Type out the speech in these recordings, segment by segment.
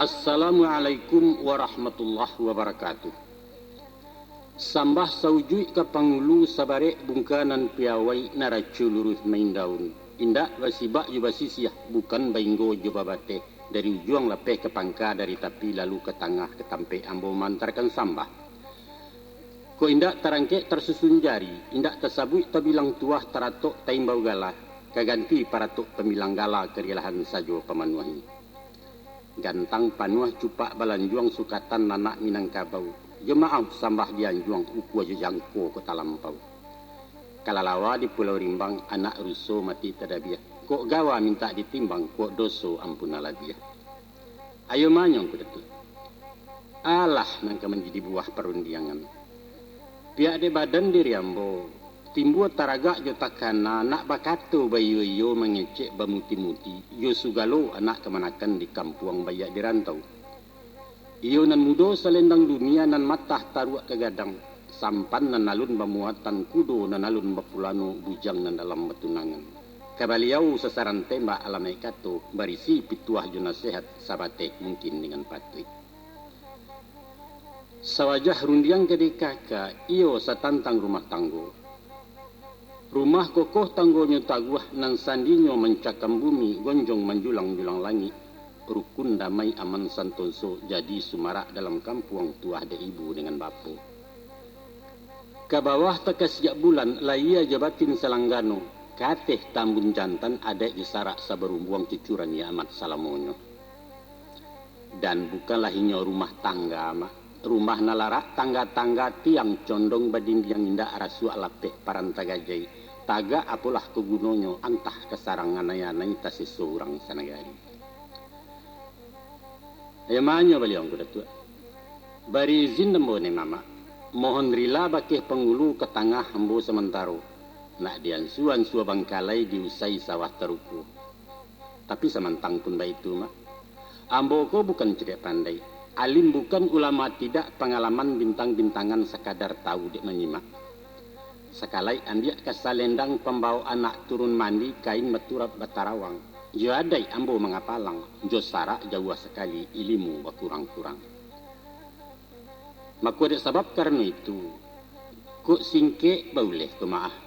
Assalamualaikum warahmatullahi wabarakatuh. Sambah saujui ka pangulu sabare bungkanan piawai naracu lurus main daun. Indak basibak jubasisiah bukan bainggo jubabate dari ujung lapeh ke pangka dari tapi lalu ke tengah ke tampe ambo mantarkan sambah. Ko indak tarangke tersusun jari, indak tersabui tabilang tuah taratok taimbau gala, kaganti paratok pemilang gala kerilahan sajo pemanuahi. Gantang panuah cupak balanjuang sukatan nanak Minangkabau. Jemaah sambah dianjuang ukua jejangko kota lampau. Kalalawa di Pulau Rimbang anak ruso mati tadabiah. Kok gawa minta ditimbang, kok doso ampunala dia. Ayo manyong kudetu. Alah nangka menjadi buah perundiangan. Pihak de badan diri ambo. Timbu taraga jo takana nak bakato bayu yo mengecek bamuti-muti. Yo sugalo anak kemanakan di kampuang bayak dirantau. Iyo nan mudo selendang dunia nan matah taruak kegadang. Sampan nan alun bamuatan kudo nan alun bapulano bujang nan dalam betunangan. Kabaliau sasaran tembak alamai kato barisi pituah jo nasihat sabate mungkin dengan patui. Sawajah rundiang gede kakak iyo satantang rumah tanggo. Rumah kokoh tanggonya taguah nan sandinyo mencakam bumi gonjong menjulang-julang langit. Rukun damai aman santonso jadi sumarak dalam kampung tuah de ibu dengan bapu. Ke bawah tekas sejak bulan laia jabatin selanggano. Kateh tambun jantan ada isarak saberumbuang cucuran ya amat salamonyo. Dan bukanlah inyo rumah tangga mak. Rumah nalarak tangga-tangga tiang condong badin yang indah rasu alapeh parantagajai. Taga apalah kegunonyo antah kesarangan ayanai tasi seorang sanagari. Ayamanyo baliang kuda tua. Bari izin dembo ne mama. Mohon rila bakeh pengulu ke tengah hambo sementaro. Nak diansuan sua bangkalai diusai sawah teruku. Tapi samantang pun baitu mak. Ambo ko bukan cedak pandai. Alim bukan ulama tidak pengalaman bintang-bintangan sekadar tahu dek menyimak. Sekalai andiak kasalendang pembawa anak turun mandi kain meturap batarawang. Jo adai ambo mengapalang. Jo sarak jauh sekali ilimu berkurang-kurang. Maku ada sebab karena itu. Kuk singke bauleh kemaah.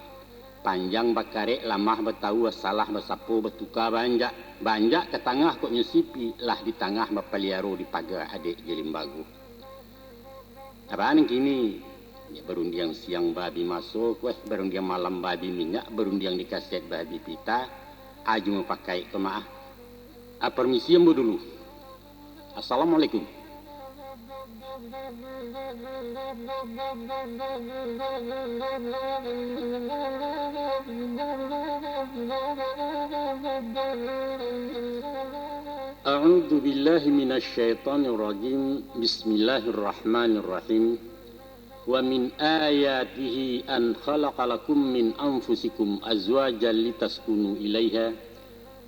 Panjang bakare lamah betahu salah besapo betuka banjak. Banjak ke tengah kok nyusipi lah di tengah bapaliaro di pagar adik jelimbagu. Apaan kini? Ya, berundiang siang babi masuk, berundiang malam babi minyak, berundiang di kaset babi pita. Aju mau pakai kemaah. Permisi ambo dulu. Assalamualaikum. A'udzu billahi minasyaitonir rajim. Bismillahirrahmanirrahim. Wa min ayatihi an khalaqalakum min anfusikum azwajan litaskunu ilaiha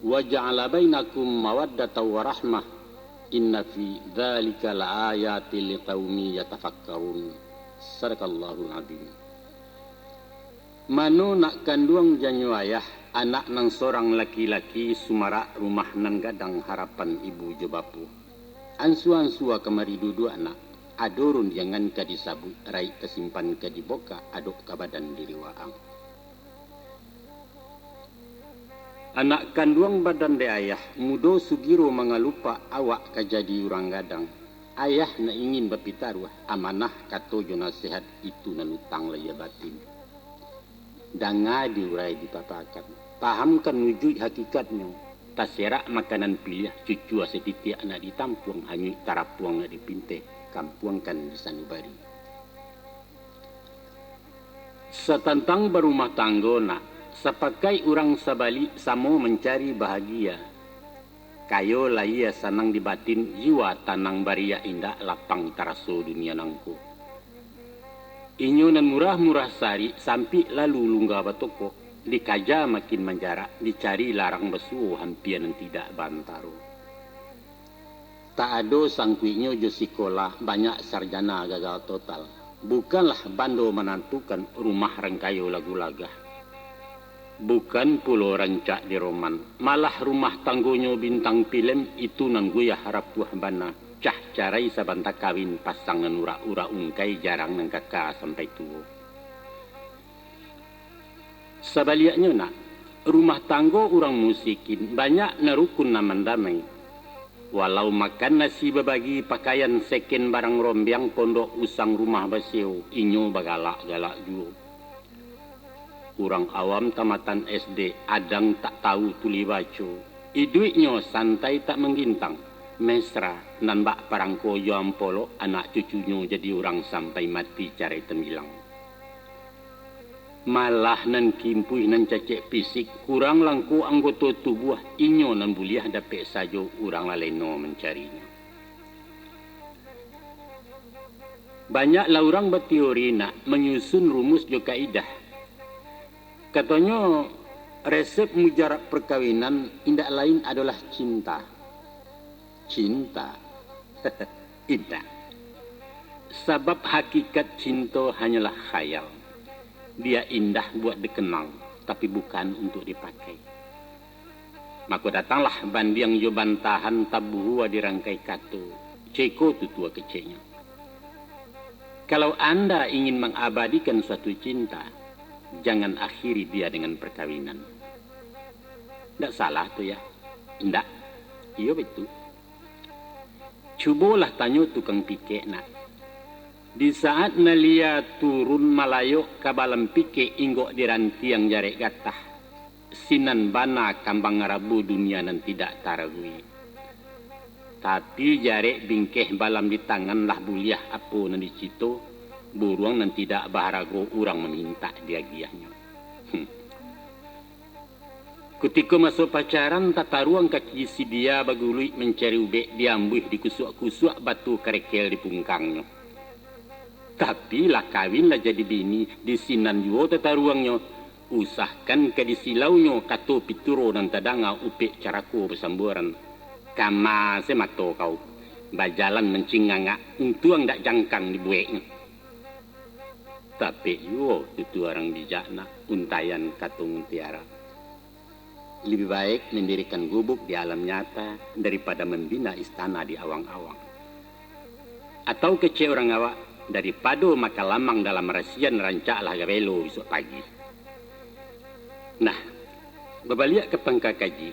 wa ja'ala bainakum mawaddatan wa rahmah inna fi dzalika laayatil liqaumi yatafakkarun. Sadaqallahul azim. Mano nak kanduang janyo ayah anak nang sorang laki-laki sumarak rumah nan gadang harapan ibu jo bapu. Ansu-ansua kemari dudu anak. Adorun jangan ka disabut rai kesimpan ka diboka aduk ka badan diri waang. Anak kanduang badan de ayah mudo sugiro mangalupa awak ka jadi urang gadang. Ayah na ingin bapitaruah amanah kato jo nasihat itu nanutang laya batin. Danga diurai dipapakan. Pahamkan wujud hakikatnya. Taserak makanan pilih cucu asetitik anak ditampung hanyut tarapuang na dipinte. Kampuangkan di sanubari. Setantang berumah tanggo nak, sepakai orang sabali samo mencari bahagia. Kayo laia sanang dibatin jiwa tanang baria indah lapang taraso dunia nangku. Inyo nan murah-murah sari sampai lalu lungga batoko, dikaja makin menjarak, dicari larang besuo hampian tidak bantaro. Tak ada sangkuinyo jo sikolah banyak sarjana gagal total. Bukanlah bando menantukan rumah rengkayo lagu lagah. Bukan pulau rancak di roman, malah rumah tanggonyo bintang film itu nan guyah rapuh bana. Cah carai sabanta kawin pasangan ura-ura ungkai jarang nang kakak sampai tua. Sebaliknya nak, rumah tanggo orang musikin banyak narukun naman damai. Walau makan nasi berbagi pakaian seken barang rombiang pondok usang rumah basio, inyo bagalak-galak juga. Orang awam tamatan SD, adang tak tahu tuli baco. Iduitnya santai tak menggintang. Mesra, nambak parangko yoam polo, anak cucunya jadi orang sampai mati carai temilang. Malah nan kimpui nan cacek fisik, kurang langku anggota tubuh, inyo nan buliah dapet sajo orang laleno mencarinya. Banyaklah orang berteori nak menyusun rumus jo kaidah. Katanya resep mujarab perkawinan indak lain adalah cinta. Cinta. Indah. Sebab hakikat cinta hanyalah khayal. Dia indah buat dikenang, tapi bukan untuk dipakai. Maka datanglah bandiang jo bantahan tabuhua dirangkai katu. Ceko tu tua kecilnya. Kalau Anda ingin mengabadikan suatu cinta, jangan akhiri dia dengan perkawinan. Tidak salah tu ya. Tidak. Iya betul. Cubalah tanya tukang pikir nak. Di saat nalia turun malayok kabalam pikir inggok diranti yang jarek gatah. Sinan bana kambang ngarabu dunia nan tidak taragui. Tapi jarek bingkeh balam di tangan lah buliah apa nan dicito. Buruang nan tidak baharago orang meminta dia giahnya. Ketika masuk pacaran, tata ruang kaki si dia bagului mencari ubek diambuh di kusuk-kusuk batu kerekel di pungkangnya. Tapi lah kawin lah jadi bini di sinan juga tata ruangnya. Usahkan ke di silaunya kato pituro dan tadanga upek caraku bersamburan. Kama semato kau. Bajalan mencingangak untuang dak jangkang di bueknya. Tapi yo itu orang bijakna untayan katung tiara. Lebih baik mendirikan gubuk di alam nyata daripada membina istana di awang-awang. Atau kece orang awak daripada maka lamang dalam rasian rancaklah gabelo besok pagi. Nah, berbalik ke pangka kaji,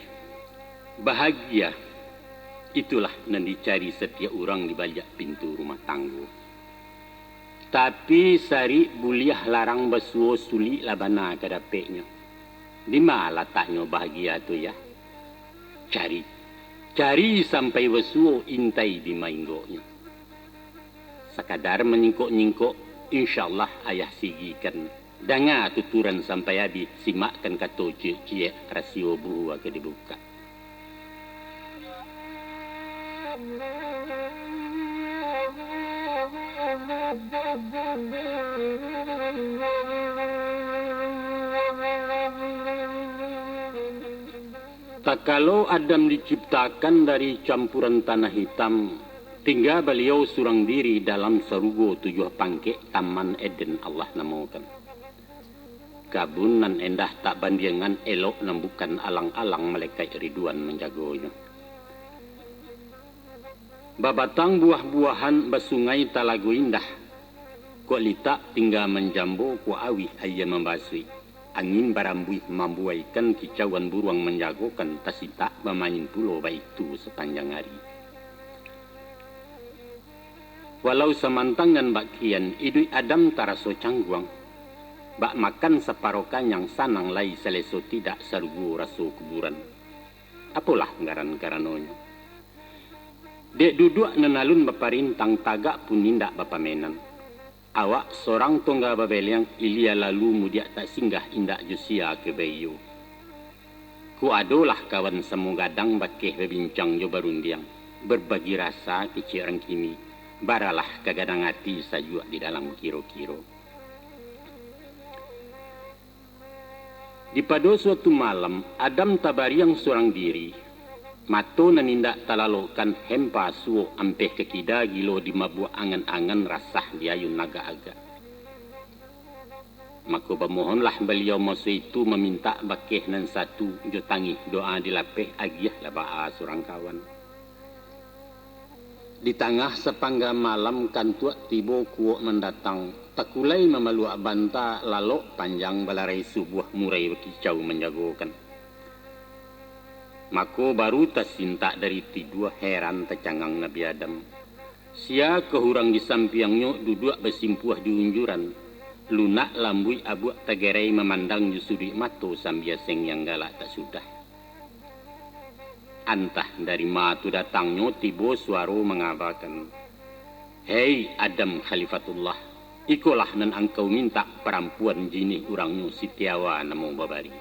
bahagia itulah yang dicari setiap orang di balik pintu rumah tangga. Tapi sari buliah larang basuo suli labana kadapeknya. Di mana letaknya bahagia tu ya? Cari sampai basuo intai di mainggoknya. Sekadar menyingkok-nyingkok, insyaallah ayah sigikan. Danga tuturan sampai habis, simakkan kata cie rasio buah ke dibuka. Tak kalau Adam diciptakan dari campuran tanah hitam, tinggal beliau surang diri dalam serugo 7 pangkek Taman Eden Allah namakan. Kabun nan endah tak bandingan elok nan bukan alang-alang malaikat Ridwan menjagonya. Babatang buah-buahan basungai talagu indah. Kok litak tinggal menjambo ku awi ayam membasui. Angin barambui membuaikan kicauan buruang menjagokan tasita bermain pulau baik itu sepanjang hari. Walau semantangan bakian idui Adam taraso cangguang. Bak makan separokan yang sanang lai seleso tidak sergu raso kuburan. Apalah ngaran-garanonya. Dek duduk nenalun baparintang tagak pun nindak bapamenan. Awak seorang tongga babeliang ilia lalu mudiak tak singgah indak jusia ke bayu. Ku adolah kawan semu gadang bakeh berbincang jo barundiang. Berbagi rasa kecil orang kimi. Baralah kagadang hati sajuak di dalam kiro-kiro. Di pada suatu malam, Adam tabariang seorang diri. Mato nanindak talalokan hempa suo ampeh kekida gilo di mabuk angan-angan rasah diayun naga aga. Maka bermohonlah beliau masa itu meminta bakeh nan satu jo tangi doa dilapeh agiah lah baa surang kawan. Di tengah sepangga malam kantuak tibo kuok mendatang, takulai memaluak banta lalok panjang balarai subuh murai berkicau menjagokan. Mako baru tersintak dari tidua heran tercangang Nabi Adam. Sia kehurang di sampiangnya duduk bersimpuah di unjuran. Lunak lambui abuak tagerai memandang jusudi mato sambil seng yang galak tak sudah. Antah dari matu datangnya tibo suara mengabarkan, "Hei Adam Khalifatullah, ikolah nan engkau minta perempuan jini urangnya sitiawa namo babari."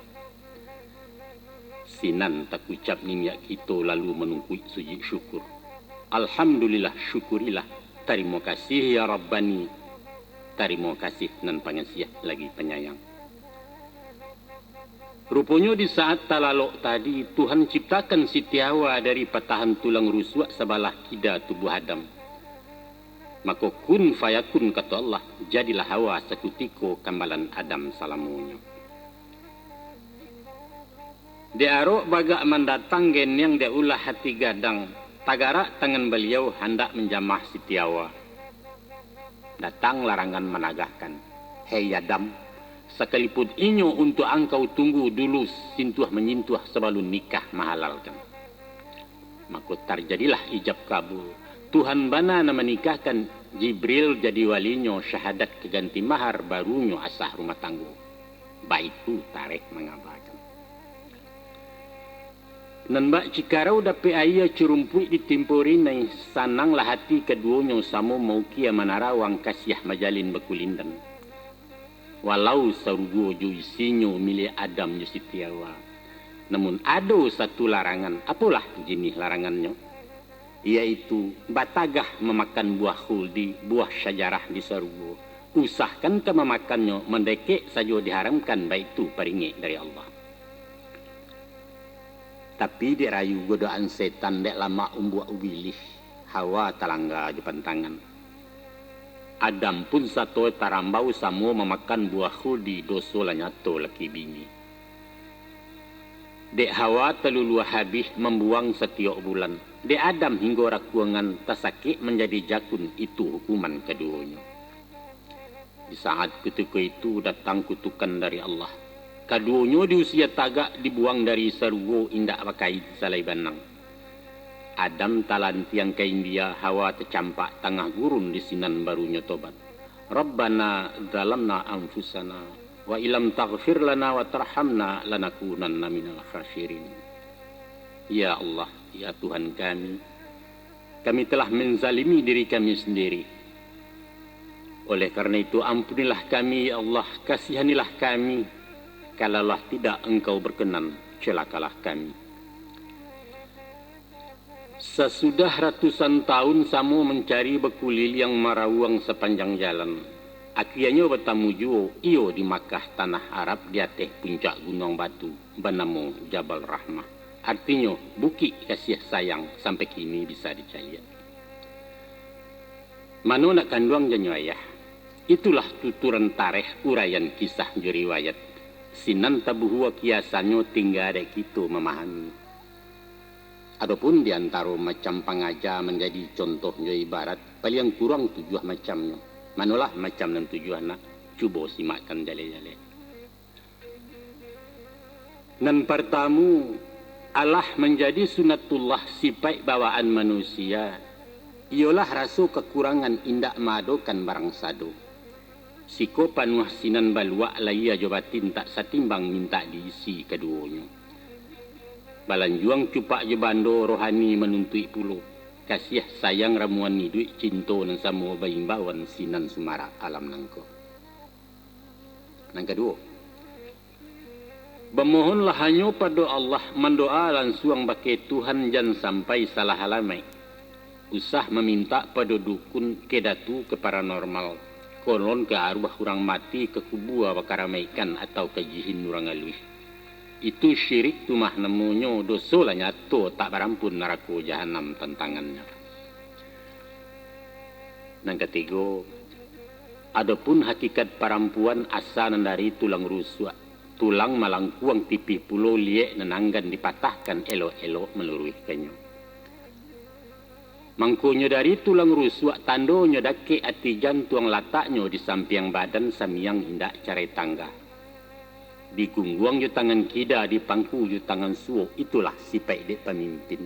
Sinan tak ucap nimyak kita lalu menungkui suji syukur. Alhamdulillah syukurilah, terima kasih ya Rabbani. Terima kasih nan pangasiah lagi penyayang. Rupanya di saat talalok tadi Tuhan ciptakan Siti Hawa dari patahan tulang rusuk sebelah kida tubuh Adam. Maka kun fayakun kata Allah, jadilah Hawa sekutiko kambalan Adam salamunyo. Dia arok bagak mendatang gen yang dia ulah hati gadang. Tagara tangan beliau hendak menjamah Siti Hawa. Datang larangan menagahkan, "Hei Adam, sekalipun inyo untuk engkau tunggu dulu sintuah menyentuh sebelum nikah mahalalkan." Maka terjadilah ijab kabul. Tuhan bana menikahkan Jibril jadi walinyo syahadat keganti mahar barunya asah rumah tangguh. Baitu tarikh mengabarkan. Nan bak cikarau dapat ayah curumpui ditimpuri nai sananglah hati keduanya sama mau kia manarawang kasiah majalin bekulindan. Walau sarugo jo isinyo milik Adam jo Siti Hawa. Namun ada satu larangan, apalah jenis larangannya? Yaitu batagah memakan buah khuldi, buah syajarah di sarugo. Usahkan ke memakannya mendekek saja diharamkan baik itu paringi dari Allah. Tapi dirayu godaan setan dek lama umbuak ubilih. Hawa talangga di pantangan. Adam pun satu tarambau samo memakan buah khuldi doso lanyato laki bini. Dek Hawa telulu habis membuang setiap bulan. Dek Adam hingga rakuangan tasakit menjadi jakun, itu hukuman keduanya. Di saat ketika itu datang kutukan dari Allah. Kaduanya di usia tagak dibuang dari sarugo indak pakai salai banang. Adam talan tiang kain dia, Hawa tercampak tengah gurun di sinan barunya tobat. Rabbana zalamna anfusana wa ilam taghfir lana wa tarhamna lanakunanna minal khasirin. Ya Allah, ya Tuhan kami telah menzalimi diri kami sendiri. Oleh karena itu ampunilah kami ya Allah, kasihanilah kami. Kalaulah tidak engkau berkenan, celakalah kami. Sesudah ratusan tahun Samu mencari bekulil yang marawang sepanjang jalan. Akhirnya bertemu juo iyo di Makkah tanah Arab di atas puncak gunung batu bernama Jabal Rahmah. Artinya bukit kasih sayang sampai kini bisa dicaya. Mano nak kanduang janyo ayah. Itulah tuturan tarikh uraian kisah riwayat. Sinan tabuhua kiasannya tinggal ada kita memahami. Adapun di antara macam pengajar menjadi contohnya ibarat paling kurang 7 macamnya. Manalah macam dan 7 nak cuba simakkan jale-jale. Nan pertama, Allah menjadi sunatullah sifat bawaan manusia. Ialah rasa kekurangan indak madokan barang sado. Siko panuh sinan balua laya jabatin tak satimbang minta diisi keduanya. Balanjuang cupak jebando rohani menuntui pulau. Kasih sayang ramuan ni duit cinta nan sama bayimbawan sinan sumara alam nangko. Nang kedua, bermohonlah hanya pada Allah mendoa langsung bakai Tuhan jan sampai salah halamai. Usah meminta pada dukun kedatu ke paranormal. Konon ke arwah orang mati ke kubua bakaramaikan atau ke jihin orang alus. Itu syirik tu mah namanya dosa lah nyato tak berampun neraka jahanam tantangannya. Yang ketiga, Adapun hakikat perempuan asalnya dari tulang rusuk, tulang malangkuang tipih pulau liek nenanggan dipatahkan elok-elok meluruhkannya. Mangkunyo dari tulang rusuk tandonyo dake ati jantung lataknyo di samping badan samiang indak carai tangga. Di gungguang yo tangan kida, di pangku yo tangan suo, itulah sifat dek pemimpin.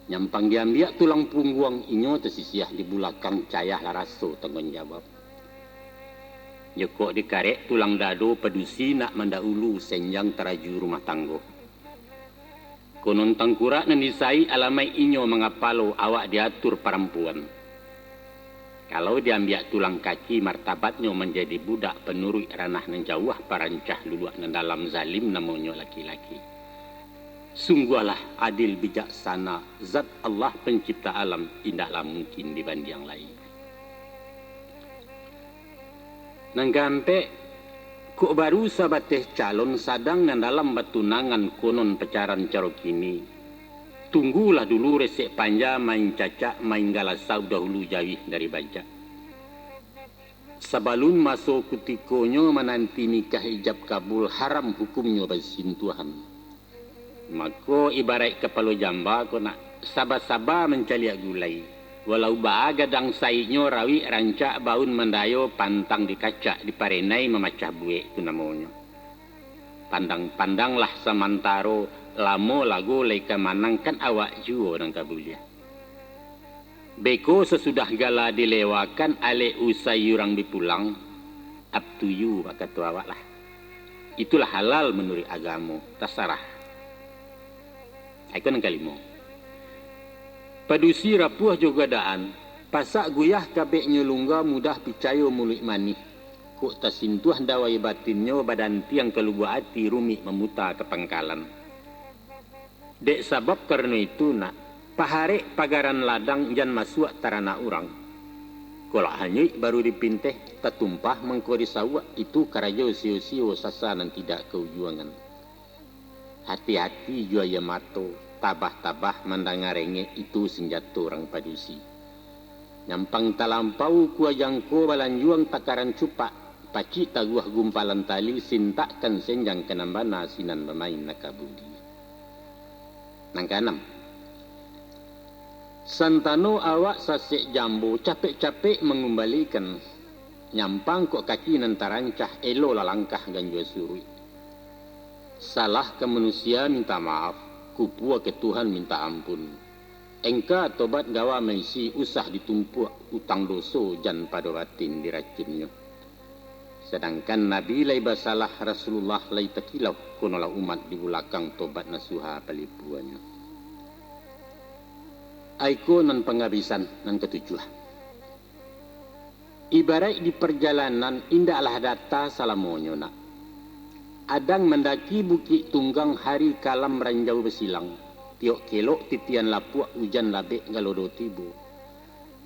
Nyampang diambil tulang pungguang inyo tersisiah di belakang cayah laraso tanggung jawab. Joko dikarek tulang dado pedusi nak mendahulu senjang teraju rumah tanggo. Konon tangkurak nandisai alamai inyo mengapalo awak diatur perempuan. Kalau diambil tulang kaki martabatnya menjadi budak penurut ranah nenjawah parancah luluak dalam zalim namanya laki-laki. Sungguhlah adil bijaksana zat Allah pencipta alam indahlah mungkin dibanding yang lain. Nanggampe kok baru sabateh calon sadang nan dalam batunangan konon pecaran caro kini. Tunggulah dulu resek panja main cacak main galasau dahulu jauh dari baca. Sebelum masuk kutikonyo menanti nikah ijab kabul haram hukumnya bersentuhan. Maka ibarat kepala jamba ko nak sabar-sabar mencaliak gulai. Walau gadang sainyo rawi rancak baun mendayo pantang dikacak diparenai memacah buek itu namanya. Pandang-pandanglah samantaro lamo lagu leka manangkan awak juo nang kabulia. Beko sesudah gala dilewakan ale usai yurang dipulang, up to you kata awak lah. Itulah halal menurut agama, terserah. Aku nang kalimo. Padusi rapuh juga daan, pasak guyah kabek nyulungga mudah picayo mulik manih. Kok tasintuh dawai batinnya badan tiang kelubu hati rumi memuta ke pangkalan. Dek sabab karena itu nak, paharek pagaran ladang jan masuk tarana urang. Kalau hanya baru dipinteh, tertumpah mengkori sawak itu karajo sio-sio sasanan tidak keujuangan. Hati-hati juaya mato, tabah-tabah mandangarenge itu senjata orang padusi. Nyampang talampau kuah jangko balanjuang takaran cupak, paci taguah gumpalan tali sintakkan senjang kenambana sinan bermain nakabudi. Nangkanam. Santano awak sasek jambu capek-capek mengembalikan. Nyampang kok kaki nantarancah elo lalangkah ganjua surui. Salah ke manusia minta maaf, kupua ke Tuhan minta ampun. Engka tobat gawa meisi usah ditumpuk utang doso jan pada batin diracunnya. Sedangkan Nabi lai basalah Rasulullah lai takilau konolah umat di belakang tobat nasuha palipuannya. Aiko nan penghabisan nan ketujuh. Ibarat di perjalanan indahlah data salamonyo nak. Adang mendaki bukit tunggang hari kalam ranjau bersilang. Tiok kelok titian lapuak hujan labek galodo tibu.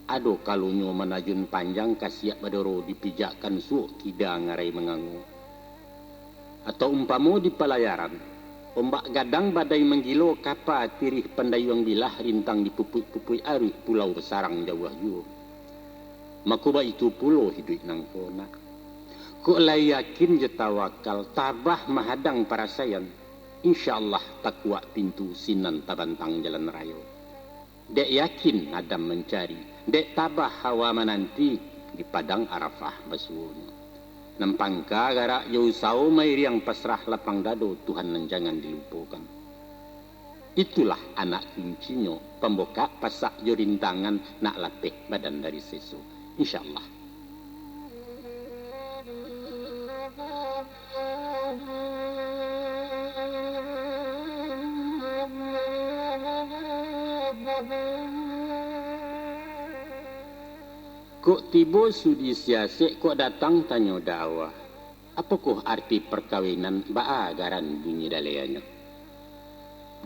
Ado kalunyo menajun panjang kasiak badoro dipijakkan suuk kida ngarai mengangu. Atau umpamo di pelayaran. Ombak gadang badai menggilo kapa tirih pandayuang bilah rintang di pupui-pupui arih pulau besarang jauh jauh. Makuba itu pulau hidup nang kona. Kok lai yakin je tawakal tabah mahadang parasayan. InsyaAllah takwa pintu sinan tabantang jalan rayo. Dek yakin Adam mencari. Dek tabah hawa menanti di padang Arafah basuhnya. Nampangka garak jauh sau mairi yang pasrah lapang dado Tuhan nan jangan dilupakan. Itulah anak kuncinya pemboka pasak jorintangan nak lapeh badan dari sesu. InsyaAllah. Kok tiba sudi siasek kok datang tanya dakwah. Apakah arti perkawinan baagaran bunyi daleanya?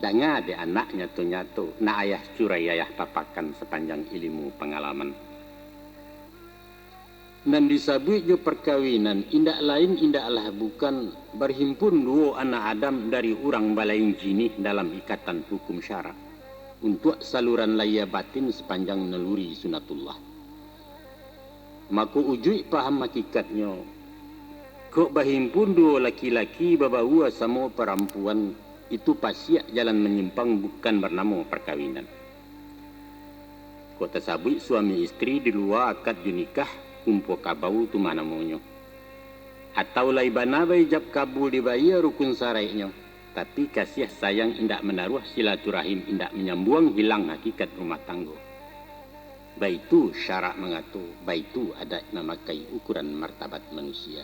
Danga de anaknya nyatu na ayah curai ayah papakan sepanjang ilmu pengalaman. Dan disabui jo perkawinan indak lain indaklah bukan berhimpun dua anak Adam dari orang balain jinih dalam ikatan hukum syarak untuk saluran laya batin sepanjang naluri sunatullah. Maka ujui paham hakikatnya. Kok bahimpun dua laki-laki babawa sama perempuan itu pasti jalan menyimpang bukan bernama perkawinan. Kok tersabui suami istri di luar akad junikah kumpul kabau tu mana monyo. Atau laibana jab kabul dibayar rukun sarainya. Tapi kasih sayang indak menaruh silaturahim indak menyambung hilang hakikat rumah tangga. Baitu syarak mengatur, baitu adat memakai ukuran martabat manusia.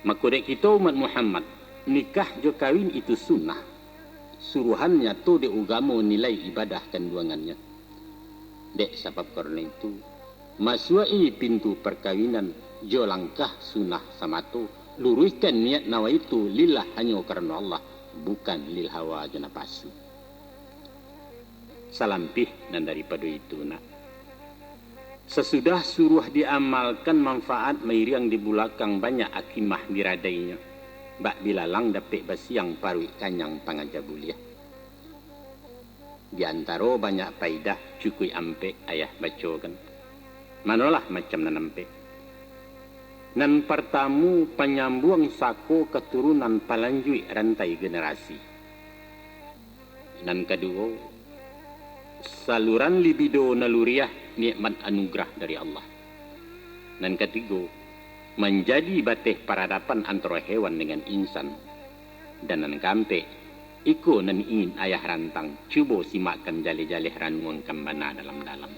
Makodek kita umat Muhammad, nikah jo kawin itu sunnah. Suruhannya tu di agama nilai ibadah kandungannya. Dek sebab karena itu, masuai pintu perkawinan jo langkah sunnah sama tu. Luruskan niat nawaitu lillah hanya karena Allah, bukan lil hawa janapasu. Salampih dan daripada itu nak. Sesudah suruh diamalkan manfaat mairiang di belakang banyak akimah diradainya. Bak bilalang dapet basiang parui kanyang pangajabuliah. Di antara banyak paidah cukui ampe ayah bacokan. Manalah macam nanampe. Nan pertamu penyambung sako keturunan palanjui rantai generasi. Nan kedua, saluran libido naluriah nikmat anugerah dari Allah. Dan ketiga, menjadi batih peradaban antara hewan dengan insan. Dan nan keempat, iko nan ingin ayah rantang cuba simakkan jalih-jalih ranungan kembana dalam-dalam.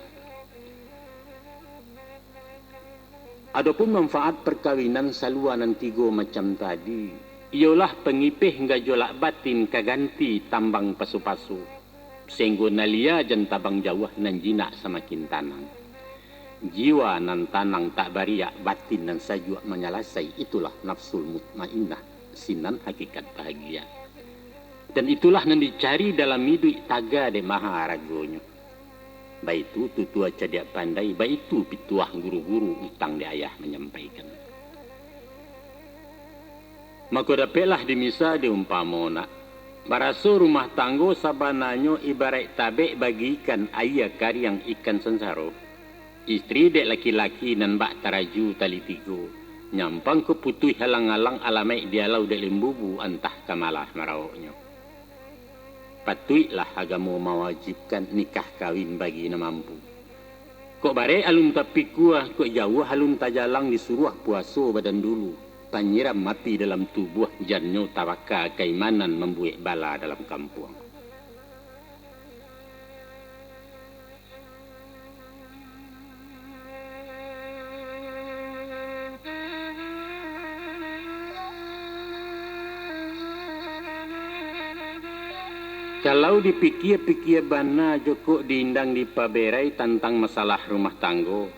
Adapun manfaat perkawinan saluanan tiga macam tadi, ialah pengipih hingga jolak batin kaganti tambang pasu-pasu. Sehingga nalia jan tabang jauh nan jinak semakin tanang. Jiwa nan tanang tak bariak, batin nan sajua menyalasai, itulah nafsul mutmainnah, sinan hakikat bahagia. Dan itulah nan dicari dalam hidup taga de maha ragonya. Baitu tutua cadiak pandai, baitu pituah guru-guru utang di ayah menyampaikan. Maka dapatlah dimisa diumpamona. Baraso rumah tanggo sabananyo ibarat tabek bagi ikan ayah karyang ikan sensaro. Istri dek laki-laki nan bak taraju tali tigo. Nyampang ke putui halang-halang alamai dialau dek lembubu antah kamalah marawaknya. Patuilah agama mewajibkan nikah kawin bagi na mampu. Kok bare alun tapi kuah, kok jauh alun tajalang disuruh puasa badan dulu. Panyiram mati dalam tubuh janyo tawaka keimanan membuat bala dalam kampung. Kalau dipikir-pikir bana joko diindang di paberai tentang masalah rumah tanggo,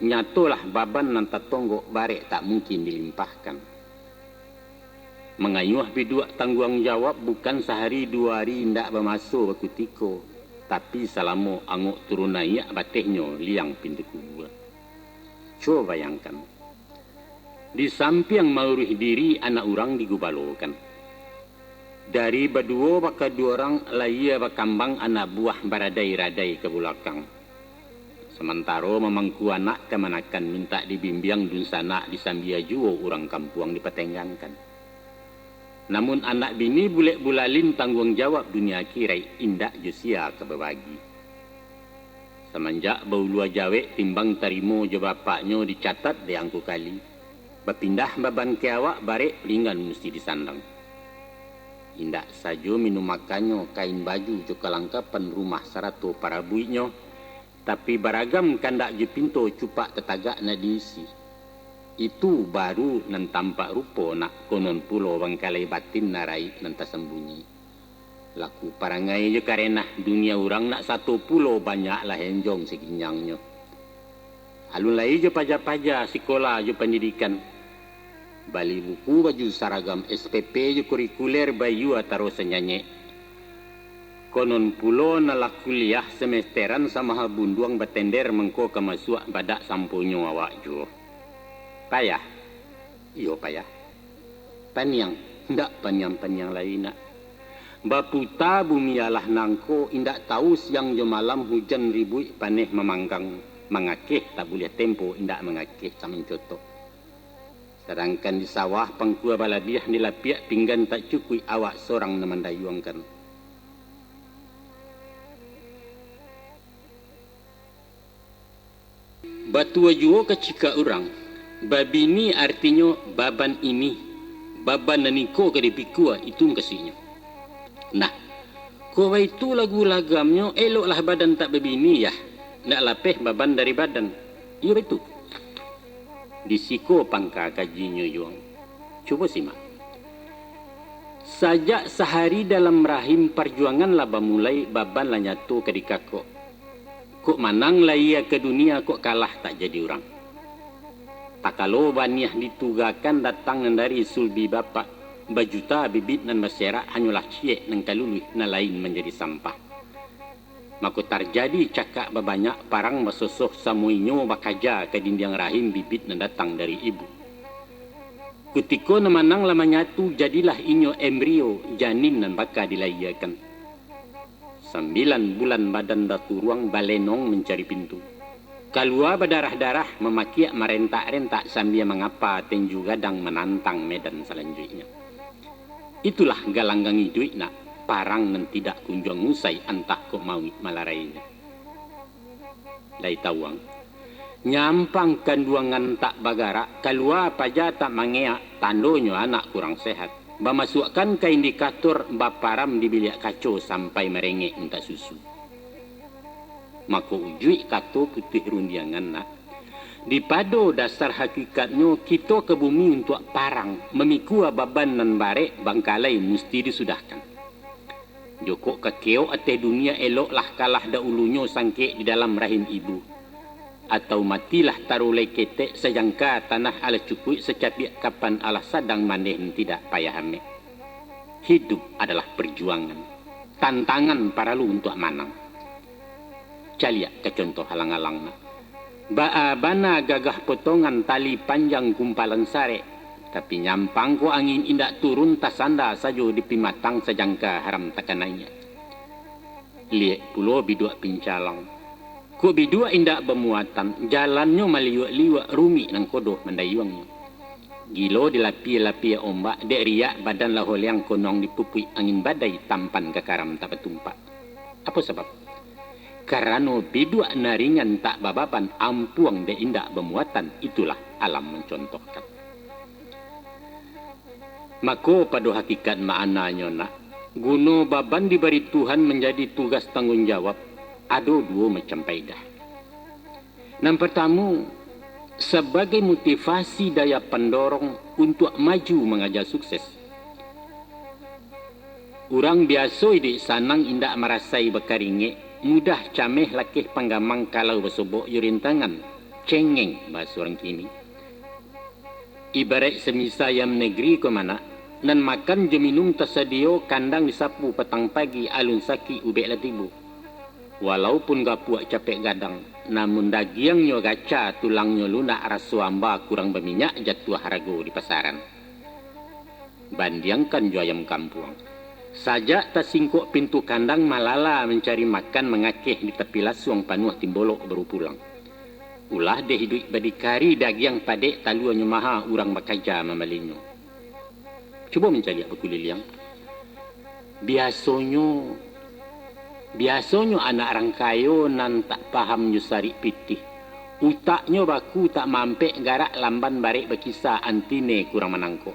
nyatolah baban nan tatonggo barek tak mungkin dilimpahkan. Mengayuh bidua tanggung jawab bukan sehari dua hari ndak bermasuk bakutiko, tapi selama anguk turunaiak batehnya liang pintu kubur. Coba bayangkan, di samping maurih diri anak orang digubalokan. Dari berdua baka dua orang laia bakambang anak buah baradai-radai ke belakang. Sementara memangku anak kemanakan minta dibimbing dun sana disambia juo orang kampung dipetenggankan. Namun anak bini bulet-bulalin tanggung jawab dunia akhirat indak jusia kebebagi. Semenjak baulua jawe timbang tarimo jo bapaknya dicatat di angku kali. Berpindah baban ke awak barek ringan mesti disandang. Indak saja minum makannya, kain baju juga kelengkapan rumah saratu para buiknya, tapi beragam kandak je pintu cupak tetagak na diisi. Itu baru nan tampak rupa nak konon pulo bangkalai batin narai nan tersembunyi. Laku parangai je karena dunia orang nak satu pulo banyaklah henjong seginyangnya. Alun lai je paja-paja sekolah je pendidikan. Bali buku baju saragam SPP je kurikuler bayu ataro senyanyi. Konon pulo nalak kuliah semesteran sama habunduang batender mengko kemasuk badak sampunyo awak jo. Payah? Iyo payah. Paniang, ndak paniang-paniang lain nak. Baputa bumi alah nangko indak tahu siang jo malam hujan ribui paneh memanggang. mengakeh tak boleh tempo indak mengakeh sama contoh. Sedangkan di sawah pangkua baladiah di lapiak pinggan tak cukup awak seorang namandayuangkan. Batu wajuo kecika orang. Babi ni artinya baban ini. Baban naniko ke dipikua itu kasihnya. Nah, kau itu lagu lagamnya eloklah badan tak babini ya. Nak lapeh baban dari badan. Iya betul. Disiko pangka kajinya yuang. Coba simak. Sajak sehari dalam rahim perjuangan lah mulai baban lah nyatu ke dikako. Kok manang lah ia ke dunia kok kalah tak jadi orang. Tak kalau baniah ditugakan datang dari sulbi bapak. Bajuta bibit dan masyarakat hanyalah ciek dan kalului na lain menjadi sampah. Maka terjadi cakap berbanyak parang masosoh samuinyo bakaja ke dinding rahim bibit dan datang dari ibu. Kutiko namanang lama nyatu jadilah inyo embrio janin dan baka dilayakan. 9 bulan badan datu ruang balenong mencari pintu. Kalua berdarah-darah memakiak merentak-rentak sambil mengapa tenju gadang menantang medan selanjutnya. Itulah galanggangi duit nak parang dan tidak kunjung usai entah kok mau malarainya. Lai tawang. Nyampang kanduangan tak bagara, kalua paja tak mangea tandonyo anak kurang sehat. Bamasukkan ke indikator baparam di bilik kaco sampai merengek entah susu. Maka ujui kato putih rundiangan nak. Di pado dasar hakikatnya kita ke bumi untuk parang memikua baban nan barek bangkalai mesti disudahkan. Joko kekeo ate dunia eloklah kalah dahulunya sangke di dalam rahim ibu. Atau matilah tarulai ketek sejangka tanah ala cukui secapik kapan ala sadang maneh tidak payah ame. Hidup adalah perjuangan. Tantangan para lu untuk manang. Caliak ke contoh halang-halang nak. Bana gagah potongan tali panjang kumpalan sare. Tapi nyampang ko angin indak turun tasanda sajo di pimatang sejangka haram takananya. Liek pulo bidua pincalang. Ko bidua indak bermuatan. Jalannya maliwak-liwak rumi nang kodoh mendayuangnya. Gilo dilapi-lapi ombak. Dek riak badan lahol yang konong dipupui angin badai tampan ke karam tak bertumpak. Apa sebab? Karena bidua naringan tak babapan ampuang de indak bermuatan. Itulah alam mencontohkan. Maka pada hakikat maknanya nak. Guna baban diberi Tuhan menjadi tugas tanggung jawab. Ada 2 macam faedah. Yang pertama, sebagai motivasi daya pendorong untuk maju mengajar sukses. Orang biasa di sanang indak merasai berkaringek. Mudah cameh lakih panggamang kalau bersobok yurintangan. Cengeng bahasa orang kini. Ibarat semisa yang negeri ke mana. Nan makan je minum tersedia kandang disapu petang pagi alun saki ubek latibu. Walaupun gapuak capek gadang. Namun dagingnya gaca tulangnya lunak rasu amba kurang berminyak jatuh harga di pasaran. Bandiangkan ju ayam kampung. Sajak tersingkuk pintu kandang malala mencari makan mengakeh di tepi lasuang panuh timbolok baru pulang. Ulah deh hidup berdikari daging padek taluannya maha urang bakaja mamalinyo. Cuba mencari apa kuliliang. Biasanya anak rangkayo nan tak paham nyusari pitih. Utaknya baku tak mampek garak lamban barek berkisah antine kurang menangkuk.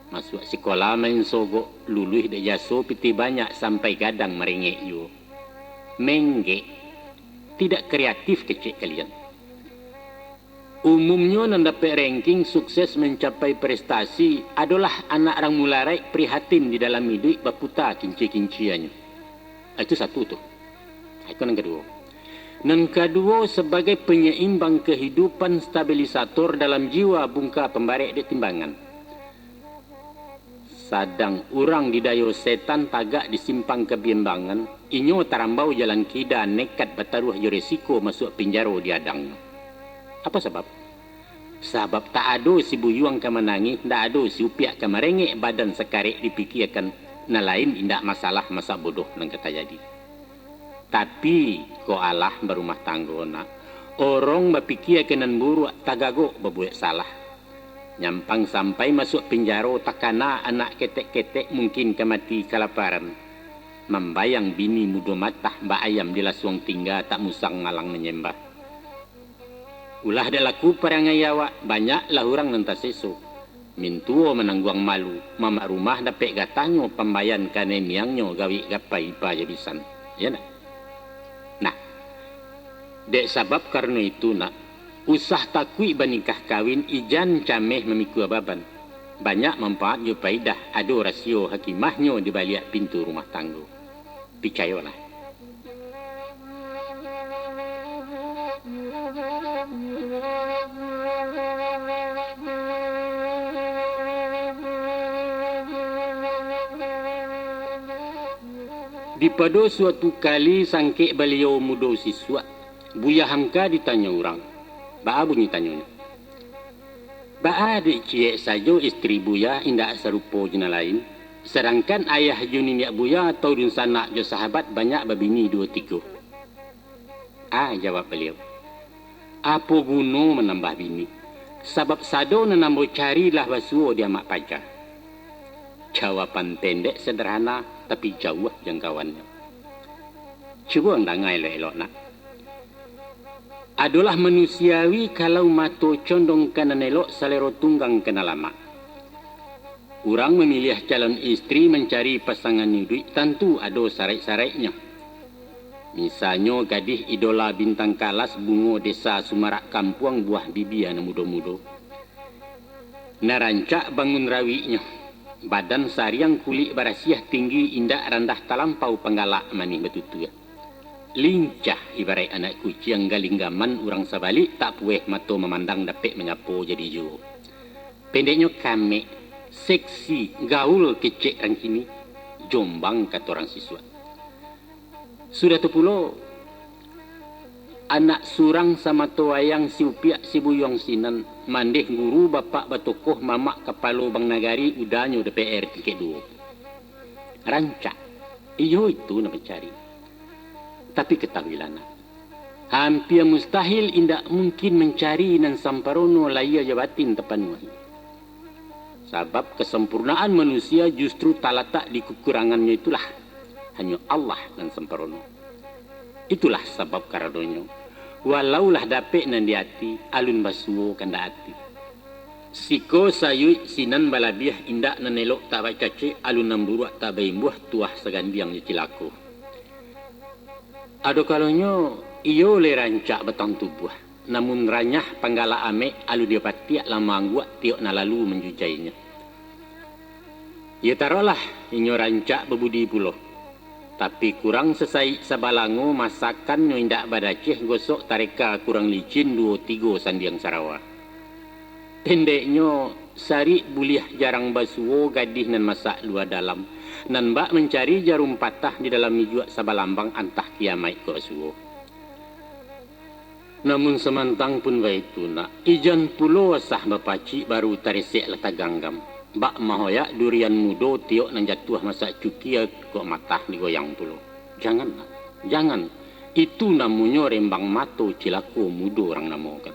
Masuk sekolah main sogok, luluh dah jaso piti banyak sampai gadang merengek you. Menggek, tidak kreatif kecil kalian. Umumnya nan dapat ranking sukses mencapai prestasi adalah anak orang mularai prihatin di dalam hidup berputar kinci-kinciannya. Itu satu tu. Itu yang kedua. Yang kedua sebagai penyeimbang kehidupan stabilisator dalam jiwa bungka pembarek di timbangan. Sadang orang didayo setan tagak disimpang kebiimbangan, inyo tarambau jalan kida nekat bertaruh yo resiko masuk penjara diadang. Apa sebab? Sebab tak ada si buyuang ke menangis, tak ada si upiak ke merengek badan sekarek dipikirkan, na lain indak masalah masa bodoh nang kata jadi. Tapi ko Allah berumah tangga nak, Orang berpikir kenan buruk tagago berbuat salah. Nyampang sampai masuk penjara takana anak ketek-ketek mungkin kemati kelaparan. Membayang bini mudo matah mbak ayam di lasuang tinggal tak musang ngalang menyembah. Ulah dak laku perangai awak banyaklah orang nanti sesu. Mintuo menangguang malu, mamak rumah dapat gatanyo pembayan kane miangnyo gawi gapai paya bisan. Ya nak? Nah, dek sebab karena itu nak, usah takui banikah kawin ijan cameh memikul baban. Banyak manfaat yo paidah, ada rasio hakimahnya di balik pintu rumah tangga. Percayalah. Di pada suatu kali sangkik beliau muda siswa, Buya Hamka ditanya orang. Ba'a bunyi tanyanya. Ba'a adik ciek saja istri Buya indak serupa jena lain. Sedangkan ayah Juni Buya atau dun sanak jo sahabat banyak babini 2-3. Jawab beliau. Apa guna menambah bini? Sebab sado menambah carilah basuo dia mak pacar. Jawaban pendek sederhana tapi jauh jangkauannya. Cuba anda elok-elok nak. Adalah manusiawi kalau mato condong kanan elok salero tunggang kena lama. Orang memilih calon istri mencari pasangan hidup tentu ada syarat-syaratnya. Misalnya gadis idola bintang kalas bungo desa Sumarak Kampuang buah bibian muda-muda. Narancak bangun rawinya. Badan sariang kulit barasiah tinggi indak rendah talampau penggalak manih betutu. Lincah ibarat anak kucing galinggaman orang sebalik tak pueh mato memandang dapat menyapo jadi jo. Pendeknya kami seksi gaul kecek orang kini jombang kata orang siswa. Sudah tu pulo anak surang sama tuayang si upiak si buyong sinan mandeh guru bapak batokoh mamak kepala bang nagari udahnya DPR tingkat 2. Rancak. Iyo itu nak mencari. Tapi ketahuilah nak. Hampir mustahil indak mungkin mencari nan samparono laya jabatin tepanuhi. Sebab kesempurnaan manusia justru talatak di kekurangannya itulah. Hanya Allah dan samparono. Itulah sebab karadonyo. Walaulah dapet nan di hati, alun basuo kanda hati. Siko sayui sinan balabiah indak nan elok tak baik cacik, alun namburuak tak baimbuah tuah segandiang cilako. Ado kalonyo iyo le rancak betang tubuh, namun ranyah panggala ame alu dia patiak lama angguak tiok na lalu menjujainya. Ya tarolah inyo rancak bebudi puloh. Tapi kurang sesai sabalango masakan nyo indak badaceh gosok tareka kurang licin 2-3 sandiang Sarawak. Pendeknya sari buliah jarang basuo gadih nan masak luar dalam. Nan bak mencari jarum patah di dalam mijuak sabalambang antah kiamai ke suo. Namun semantang pun baitu nak. Ijan pulo sah bapaci baru tarisek letak ganggam. Bak mahoyak durian mudo tiok nan jatuh masak cuki kok matah digoyang pulo. Jangan nak. Jangan. Itu namanya rembang mato cilako mudo orang namakan.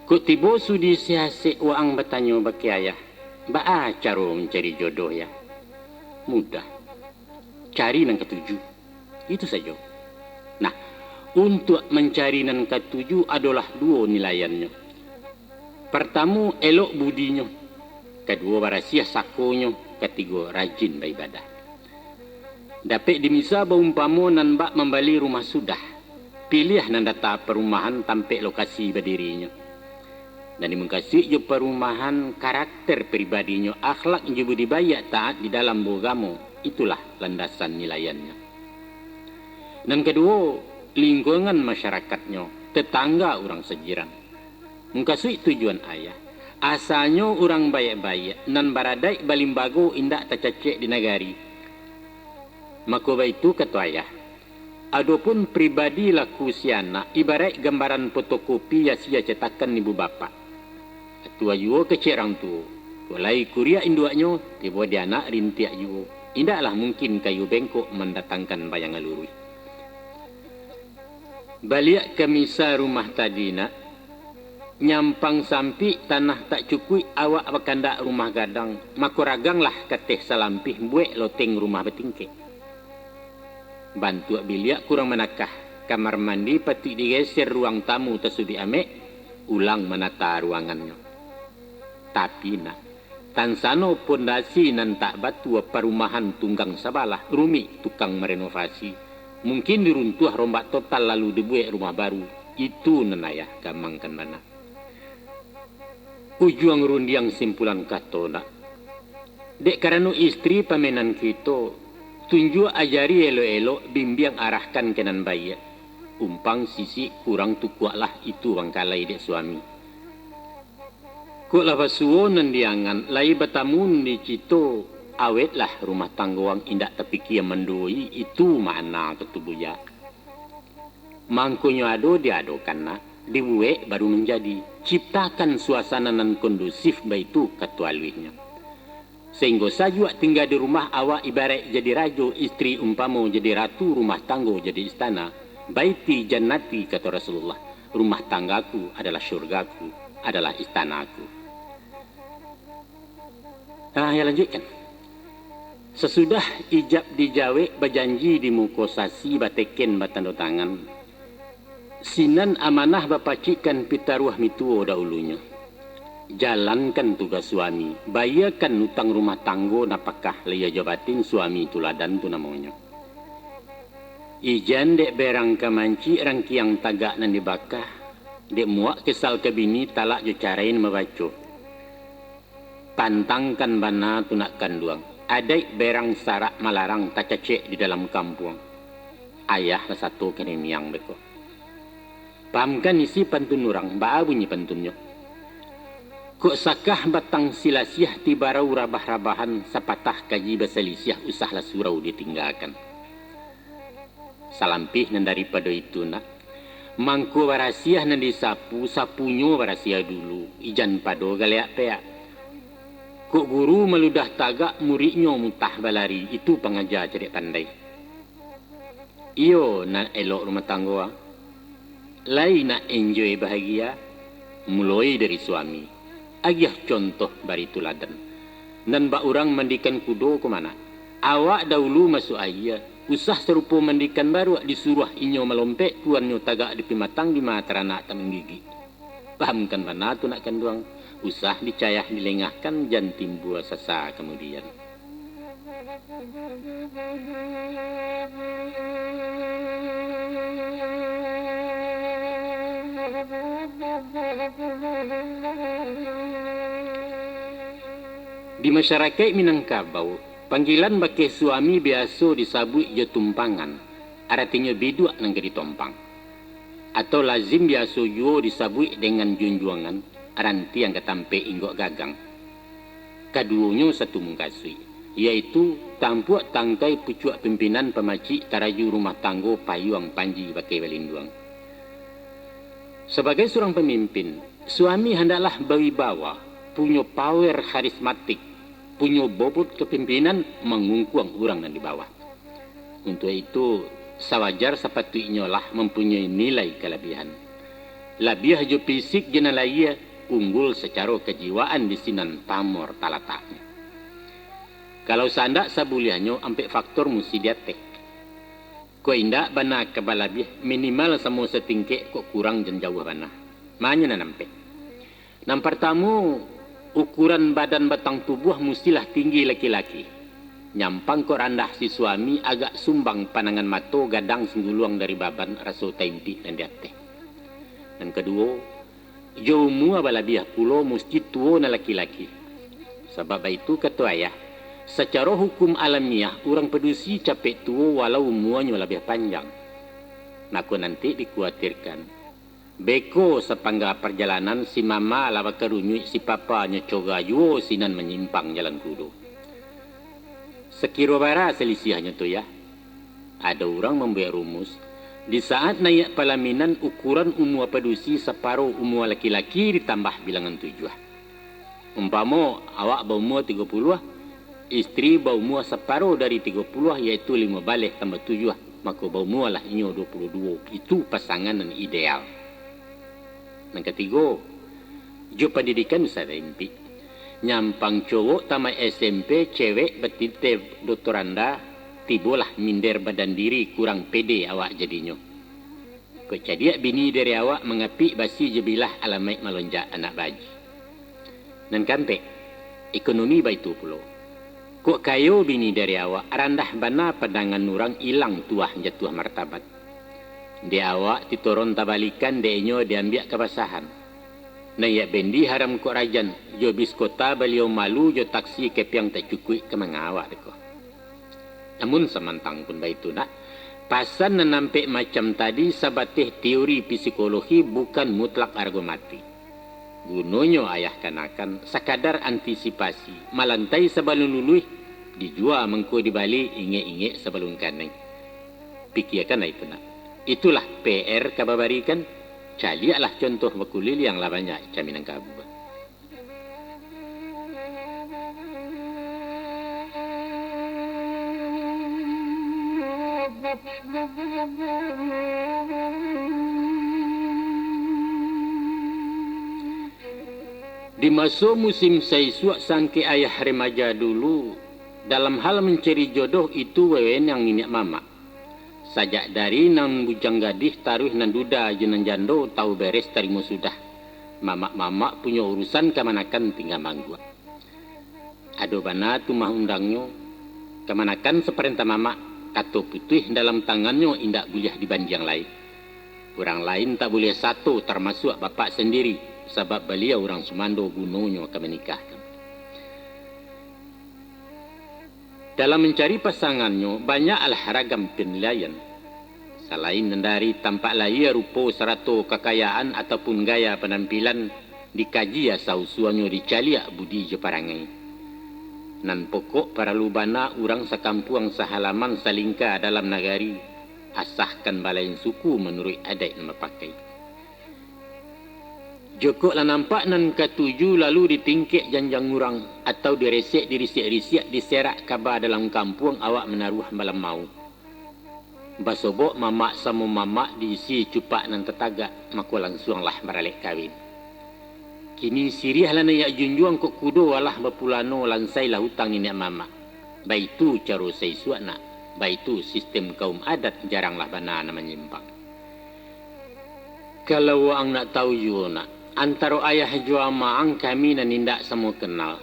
Kok tiba sudi siasik waang bertanya baki ayah. Ba'a caro mencari jodoh ya. Mudah. Cari nan ketujuh. Itu saja. Nah, untuk mencari nan ketujuh adalah 2 nilaiannya. Pertama, elok budinya. Kedua, barasiah sakonya. Ketiga, rajin beribadah. Dapat dimisa baumpamo nan bak membali rumah sudah. Pilih nan data perumahan tampik lokasi berdirinya. Dan dimengkasih je perumahan karakter pribadinya, akhlak je budidaya taat di dalam beragama. Itulah landasan nilaiannya. Dan kedua, lingkungan masyarakatnya, tetangga orang sejiran. Mengkasih tujuan ayah. Asalnya orang baik-baik, nan baradai balimbago indak tercecek di negari. Maka itu kata ayah. Adapun pribadi laku si anak, ibarat gambaran fotokopi yang sia cetakan ibu bapa. Tua juga kecil orang tu. Walai kuria induaknya, tiba dia anak rintiak juga. Indaklah mungkin kayu bengkok mendatangkan bayangan lurui. Balik ke misa rumah tadi nak, nyampang sampi tanah tak cukui awak berkandak rumah gadang, makuragang lah kateh salampih buek loteng rumah betingke. Bantu biliak kurang manakah, kamar mandi pati digeser ruang tamu tersudi amek, ulang menata ruangannya. Tapi nak, tansano pondasi nan tak batu perumahan tunggang sabalah, rumi tukang merenovasi. Mungkin diruntuh rombak total lalu dibuat rumah baru. Itu nenayah gamangkan mana. Ujuang rundiang simpulan kato nak. Dek karena istri pamenan kita, tunjuk ajari elo-elo bimbing arahkan kenan bayi. Umpang sisi kurang tukuak lah itu bangkalai dek suami. Kok lapas suonan diangan, lai batamun di cito, awet lah rumah tangguang indak terpikir mendoi itu makna ketubuya. Mangkunyo ado diadokan nak, dibuek baru menjadi. Ciptakan suasana nan kondusif baitu katualuinya. Sehingga saja tinggal di rumah awak ibarat jadi rajo, istri umpamo jadi ratu, rumah tanggo jadi istana. Baiti jannati kata Rasulullah. Rumah tanggaku adalah syurgaku, adalah istanaku. Nah, ya lanjutkan. Sesudah ijab dijawe berjanji di mukosasi bateken batando tangan. Sinan amanah bapacikan pitaruah mituo dahulunya. Jalankan tugas suami, bayarkan utang rumah tanggo napakah leya jabatin suami tuladan tu namanya. Ijan dek berang kamanci rangkiang tagak nan dibakah, dek muak kesal ke bini talak jo carain membaco. Pantangkan bana tunakkan duang. Adai berang sarak malarang tak cecek di dalam kampung. Ayah satu kene miang beko. Pahamkan isi pantun orang, baa bunyi pantunnya. Kok sakah batang silasiah tibarau rabah-rabahan sapatah kaji basalisiah usahlah surau ditinggalkan. Salampih nan daripada itu nak. Mangku barasiah nan disapu, sapunyo barasiah dulu. Ijan pado galeak peak. Kok guru meludah tagak muridnya mutah balari. Itu pengajar cerdik pandai. Iyo nak elok rumah tangga. Lai nak enjoy bahagia. Mulai dari suami. Agiah contoh bari tuladan. Dan bak orang mandikan kudo ke mana? Awak dahulu masuk ayah. Usah serupa mandikan baru disuruh inyo melompek. Tuannya tagak di pimatang di mata anak tak menggigi. Pahamkan mana tu nak kanduang. Usah dicayah dilengahkan jan timbul sasa kemudian. Di masyarakat Minangkabau, panggilan bagi suami biasa disabui je tumpangan, artinya biduk nang ditompang. Atau lazim biasa juga disabui dengan junjuangan, aranti yang ketampe inggok gagang. Keduanya satu mengkasui, yaitu tampuak tangkai pucuak pimpinan pemacik taraju rumah tanggo payuang panji bagi belinduang. Sebagai seorang pemimpin, suami hendaklah berwibawa, punya power karismatik, punya bobot kepimpinan mengungkuang orang yang di bawah. Untuk itu, sawajar sepatutnya lah mempunyai nilai kelebihan. Labiah jo fisik jenalaya unggul secara kejiwaan di sinan pamor talataknya. Kalau sandak sabuliannya ampe faktor mesti diatek. Ko indak bana kebalabih minimal semua setingkek kok kurang dan jauh bana. Manya nampe. Nam pertama ukuran badan batang tubuh mestilah tinggi laki-laki. Nyampang kok randah si suami agak sumbang panangan mato gadang singguluang dari baban raso taimpi dan diatek. Dan kedua, jauh mua balabiah pulo mesti tua na laki-laki. Sebab itu kata ayah, secara hukum alamiah orang pedusi capek tua walau muanya lebih panjang. Naku nanti dikhawatirkan. Beko sepangga perjalanan si mama lawa kerunyui si papa nyecoga yuo sinan menyimpang jalan kudu. Sekiro bara selisihnya tu ya. Ada orang membuat rumus. Di saat naik pelaminan ukuran umur pedusi separuh umur laki-laki ditambah bilangan 7. Umpama awak berumur 30, istri berumur separuh dari 30 yaitu 5 balik tambah 7. maka bau mualah inyo 22. Itu pasangan yang ideal. Yang ketiga, jo pendidikan usah impi. Nyampang cowok tamat SMP, cewek betite doktoranda, tibolah minder badan diri kurang pede awak jadinya. Kejadian bini dari awak mengapi basi jebilah alamai melonjak anak baji. Dan kampe, ekonomi baitu pulau. Kok kayo bini dari awak, randah bana padangan nurang hilang tuah jatuh martabat. Di awak titoron tabalikan denyo diambil kebasahan. Nah ya bendi haram kok rajan, jo bis kota beliau malu jo taksi kepiang tak cukui ke mengawak deko. Namun semantang pun baitu nak, pasan nampak macam tadi sabatih teori psikologi bukan mutlak argumati. Gunonyo ayah kanakan sakadar antisipasi malantai sebelum luluh dijual mengko dibalik inge-inge sebelum kaneng. Pikirkan itu nak. Itulah PR kababarikan. Calialah contoh makulil yang labannya jaminan kabu. Di masa musim saisuak sangke ayah remaja dulu, dalam hal mencari jodoh itu wewen yang minyak mama. Sajak dari nang bujang gadih taruh nan duda jenan jando tahu beres tarimo sudah. Mama punya urusan kemanakan tinggal manggua. Ado bana tu mah undangnya, kemanakan seperintah mama, kato putih dalam tangannya indak boleh dibanjang lain. Orang lain tak boleh satu termasuk bapak sendiri, sebab beliau orang Sumando gunonyo akan menikahkan. Dalam mencari pasangannya, banyaklah ragam penilaian. Selain dari tampak lahir, rupa, serato, kekayaan ataupun gaya penampilan, dikaji asal-usulnya dicaliak budi jeparangai. Nan pokok para lubana orang sekampuang sehalaman salingka dalam nagari, asahkan balain suku menurut adat yang pakai. Jokok lah nampak nan ketujuh lalu ditingkik janjang ngurang atau diresek dirisik-risik diserak kabar dalam kampung awak menaruh malam mau. Basobok mamak sama mamak diisi cupak nan tetagak maka langsunglah meralik kahwin. Kini siriah lah nayak junjuang kok kudo walah bapulano lansai lah hutang nenek mamak. Baitu caro saisuak nak. Baitu sistem kaum adat jaranglah bana na menyimpang. Kalau ang nak tahu juga nak. Antara ayah jua maang kami nan nindak semua kenal.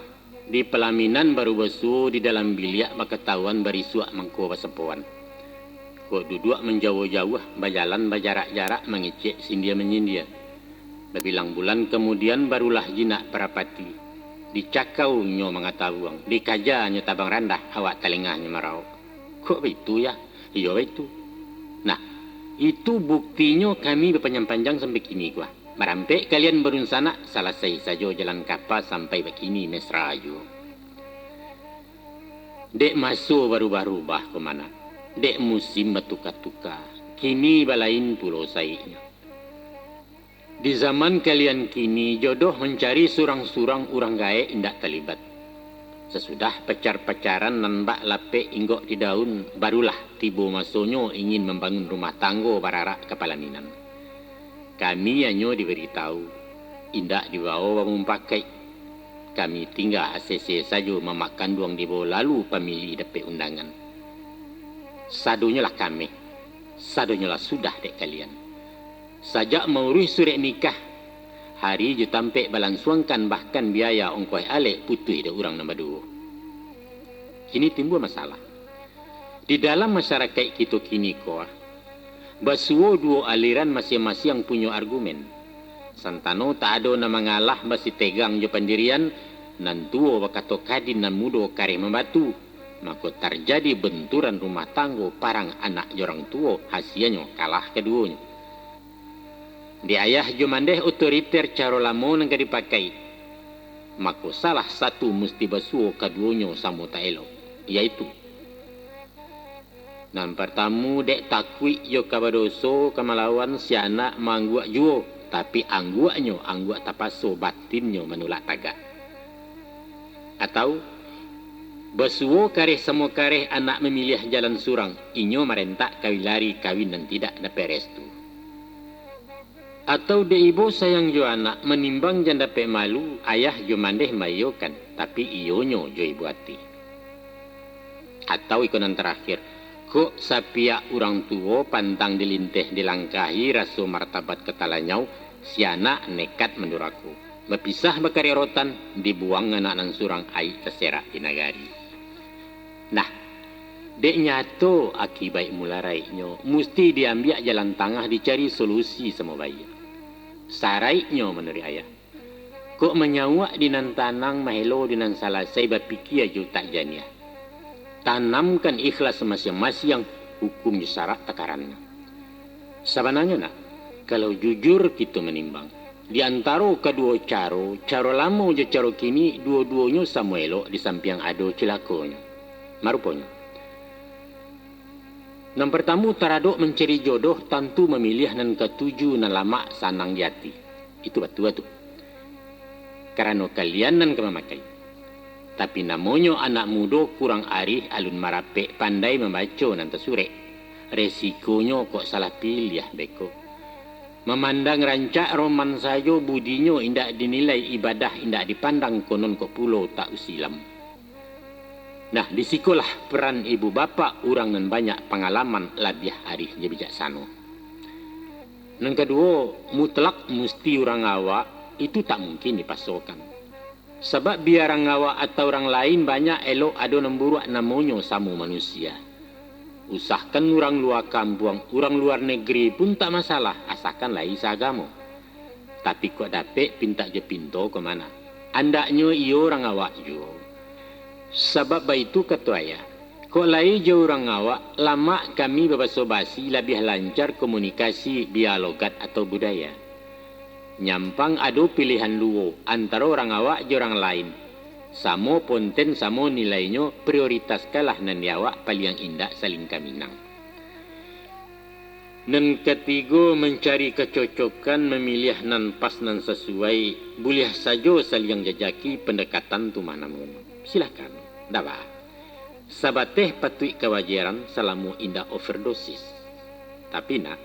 Di pelaminan baru besu di dalam biliak baketahuan berisuak mangko basepuan. Kok duduk menjauh-jauh bajalan berjarak-jarak mengecek sindia menyindia. Berbilang bulan kemudian barulah jinak perapati. Dicakau nyo mengatahuang. Dikaja nyo tabang randah awak telengahnya merau. Kok begitu ya? Iya begitu. Nah, itu buktinya kami berpanjang-panjang sampai kini gua. Merampe kalian berunsana selesai saja jalan kapal sampai begini mesra aja. Dek masuk berubah-ubah ke mana? Dek musim bertukar-tukar. Kini balain pulau saiknya. Di zaman kalian kini jodoh mencari surang-surang urang gae indak terlibat. Sesudah pacar-pacaran nambak lape inggok di daun, barulah tiba masonyo ingin membangun rumah tanggo bararak kepalaminan. Kami hanya diberitahu, indak dibawa mempakai. Kami tinggal ACC saja memakan duang di bawah lalu pemilih dapat undangan. Sadonya lah kami, sadonya lah sudah dek kalian. Sajak mengurus surat nikah, hari je tampek balansuangkan bahkan biaya ongkos alik putih de orang nombor 2. Kini timbul masalah. Di dalam masyarakat kita kini koah, basuo dua aliran masing-masing yang punya argumen. Santano tak ada na mengalah basi tegang je pendirian, nan tua bakato kadin nan mudo kareh membatu. Maka terjadi benturan rumah tangga parang anak jorang tua hasilnya kalah keduanya. Di ayah jomandeh otoriter cara lamo nang dipakai. Maka salah satu mesti basuo keduanya sama tak elok, yaitu nan pertama dek takwi yo kabadoso kamalawan si anak mangguak juo, tapi angguaknya angguak tapaso batinnya menolak tagak. Atau Basuo kareh semua kareh anak memilih jalan surang, inyo marentak kawilari kawin dan tidak ada perestu. Atau de ibu sayang jo anak menimbang janda pe malu, ayah jo mandeh mayokan, tapi iyonyo jo ibu hati. Atau ikonan terakhir, kok sapia orang tua pantang dilinteh dilangkahi raso martabat ketalanyau, si anak nekat menduraku. Mepisah bakari rotan, dibuang anak nang surang ai terserak di nagari. Nah, dek nyato akibat mularainyo, mesti diambil jalan tengah dicari solusi sama bayi. Sarainyo menurut ayah. Kok menyawak dinan tanang mahelo dinan salasai bapikir aja tak janiah. Tanamkan ikhlas masing-masing hukum syarat takarannya. Sebenarnya nak, kalau jujur kita menimbang, di antara kedua cara lama je cara kini, dua-duanya sama elok di samping ada celakonya. Marupanya. Yang pertama taradok mencari jodoh tentu memilih nan ketujuh nan lama sanang jati. Itu betul. Karena kalian nan kemamakai. Tapi namanya anak muda kurang arif alun marape pandai membaca nan tersurek. Resikonya kok salah pilih beko. Memandang rancak roman sajo budinyo indak dinilai ibadah indak dipandang konon kok pulau tak usilam. Nah, disikolah peran ibu bapa orang yang banyak pengalaman lebih arif je bijaksana. Yang kedua, mutlak mesti orang awak itu tak mungkin dipasokkan. Sebab biar orang awak atau orang lain banyak elok ada nemburuak namanya sama manusia. Usahkan orang luar kampung, orang luar negeri pun tak masalah, asalkan lain seagama. Tapi kok dapat pinta je pinto ke mana? Andaknya iyo orang awak juga. Sebab itu kata ayah, kok lain jauh orang awak, lama kami berbahasa-basi lebih lancar komunikasi biologat atau budaya. Nyampang ada pilihan luo antara orang awak je orang lain. Samo ponten samo nilainya prioritas kalah nan awak paling indah saling kaminang. Nan ketiga mencari kecocokan memilih nan pas nan sesuai, boleh saja saling jajaki pendekatan tu mana mana. Silakan. Dawa. Sabateh patui kewajaran selama indah overdosis. Tapi nak,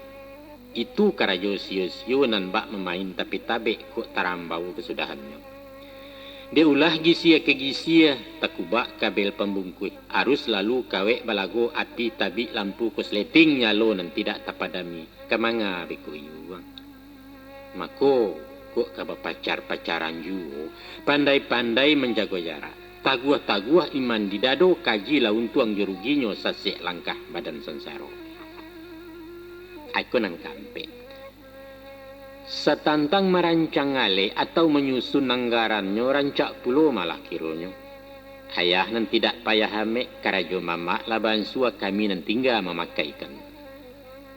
itu karajo sio-sio nan bak memain tapi tabek kok tarambau kesudahannya. Dia ulah gisia ke gisia takubak kabel pembungkui. Harus lalu kawek balago api tabi lampu kosleting nyalo nan tidak tapadami. Kamanga beku iuang. Mako kok kaba pacar-pacaran juga pandai-pandai menjaga jarak. Taguah-taguah iman di dado kaji laun tuang jeruginya sasek langkah badan sensaro. Aku nang kampe. Setantang merancang ngale atau menyusun anggarannya rancak pulo malah kironyo. Ayah nan tidak payah hame karajo mama laban sua kami nan tinggal memakaikan.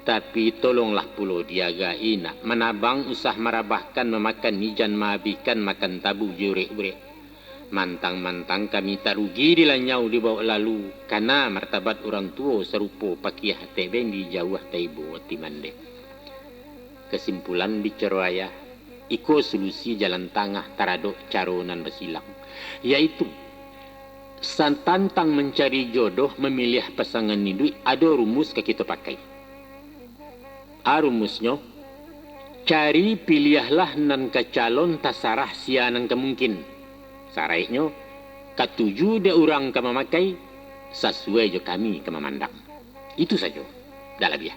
Tapi tolonglah pulo diagai nak menabang usah merabahkan memakan nijan mahabikan makan tabu jurek-urek. Mantang-mantang kami tak rugi dilanyau dibawa lalu karena martabat orang tua serupa pakiah tebeng di jauh taibo timande. Kesimpulan bicara ayah, iko solusi jalan tengah taradok caronan bersilang, yaitu santantang mencari jodoh memilih pasangan hidup ada rumus ke kita pakai. Rumusnya, cari pilihlah nan kecalon tasarah sianan kemungkin. Saraiknya, ketujuh de orang kami memakai, sesuai je kami kami memandang. Itu saja. Dah lebih.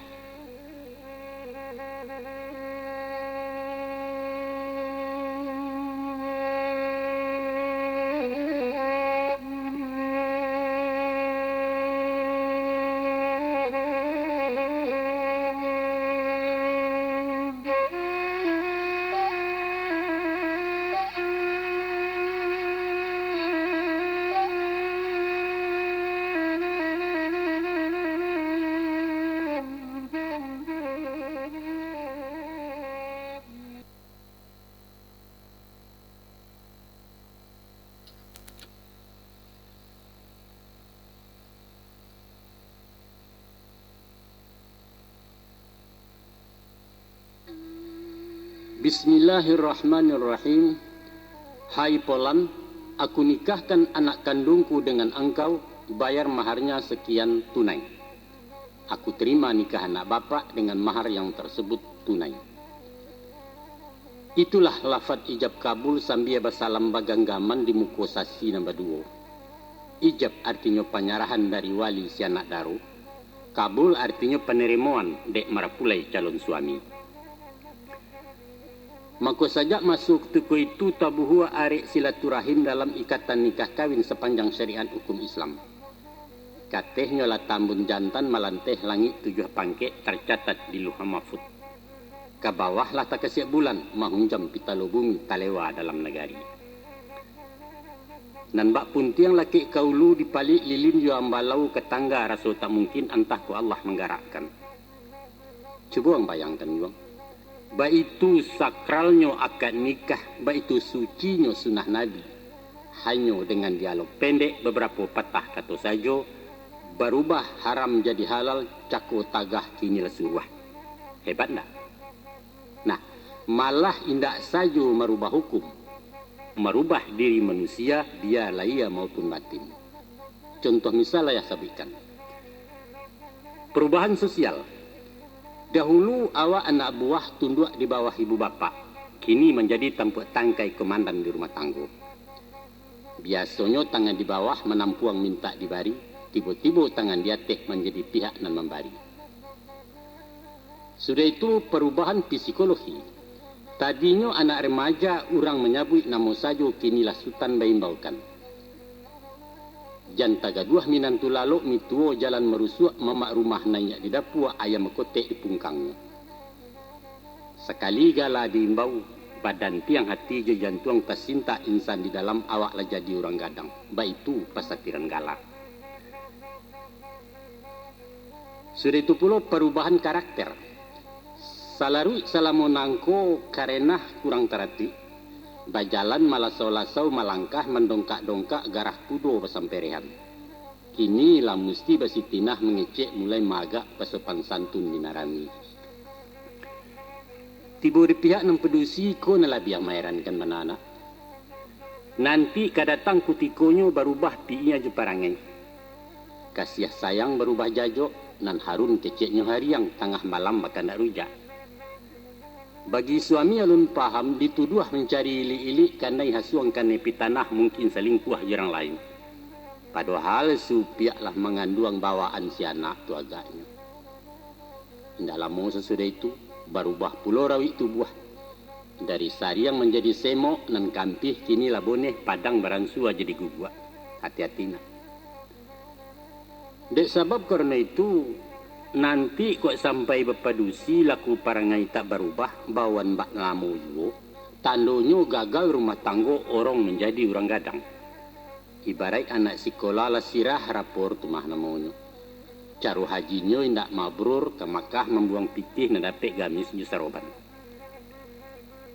Bismillahirrahmanirrahim. Hai Polan, aku nikahkan anak kandungku dengan engkau, bayar maharnya sekian tunai. Aku terima nikah anak bapak dengan mahar yang tersebut tunai. Itulah lafad ijab kabul sambil basalam baganggaman di mukosasi nombor 2. Ijab artinya penyerahan dari wali si anak daru. Kabul artinya penerimaan dek marapulai calon suami. Maka saja masuk tuku itu tabuhua arek silaturahim dalam ikatan nikah kawin sepanjang syariat hukum Islam. Katehnya lah tambun jantan malanteh langit 7 pangke tercatat di luha mahfud. Ke bawah lah tak kesiap bulan mahunjam pitalo bumi talewa dalam negari. Nan bak puntiang laki kaulu dipalik lilin ju ambalau ke tangga rasul tak mungkin entah ku Allah menggerakkan. Coba bayangkan bang. Ba itu sakralnya akad nikah, ba itu sucinya sunnah Nabi. Hanya dengan dialog pendek beberapa patah kata saja, berubah haram jadi halal, cako tagah kini lesuruah. Hebat tak? Nah, malah indak saja merubah hukum, merubah diri manusia, dia lahir maupun batin. Contoh misalnya saya sabikan. Perubahan sosial. Dahulu awak anak buah tunduk di bawah ibu bapak, kini menjadi tempat tangkai komandan di rumah tangga. Biasanya tangan di bawah menampuang minta dibari, tiba-tiba tangan di atas menjadi pihak nan membari. Sudah itu perubahan psikologi. Tadinya anak remaja orang menyabut nama saja kinilah sultan baimbaukan. Janta gaduah minantu lalu mituo jalan merusuh mamak rumah nanya di dapur ayam kotek di pungkangnya. Sekali gala diimbau badan tiang hati je jantung tersinta insan di dalam awak lah jadi orang gadang. Baik itu pasatiran gala. Sudah itu pula perubahan karakter. Salaru salamonangko karena kurang terhati. Bajalan malasau-lasau malangkah mendongkak-dongkak garah kudo besamperehan. Kini lah mesti basitinah mengecek mulai magak pasopan santun dinarami. Tiba di pihak nan pedusi ko nalabiang mairankan manana. Nanti kadatang kutikonyo berubah piinya jeparangai. Kasih sayang berubah jajo nan harun keceknya hariang tengah malam makan nak rujak. Bagi suami alun paham dituduh mencari ili-ili karena hasuang kanai pitanah mungkin selingkuh jarang lain. Padahal supiaklah mengandung bawaan si anak tu agaknya. Indah lama sesudah itu berubah pulau rawi tubuh. Dari sariang menjadi semok nan kampih kini lah boneh padang beransua jadi gugua. Hati-hati nak. Dek sebab karena itu nanti kok sampai bepadusi laku parangai tak berubah bawan bak ngamu juga tandonyo gagal rumah tanggo orang menjadi orang gadang. Ibarat anak sekolah lah sirah rapor tumah namanya. Caru hajinya indak mabrur ke Makkah membuang pitih na dapat gamis jusaroban.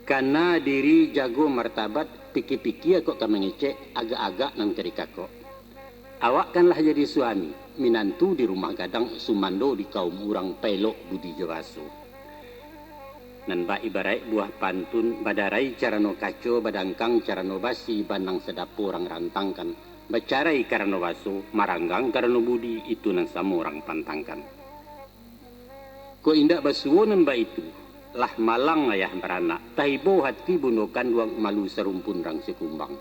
Karena diri jago martabat pikir-pikir kok mengecek agak-agak nan kerikako. Awak kanlah jadi suami, minantu di rumah gadang sumando di kaum orang pelok budi jawaso. Nan ba ibarat buah pantun badarai carano kaco badangkang carano basi bandang sedapo orang rantangkan. Bacarai karano waso maranggang karano budi itu nan sama orang pantangkan. Ko indak basuo nan ba itu lah malang ayah beranak tahibo hati bundokan duang malu serumpun rang sekumbang.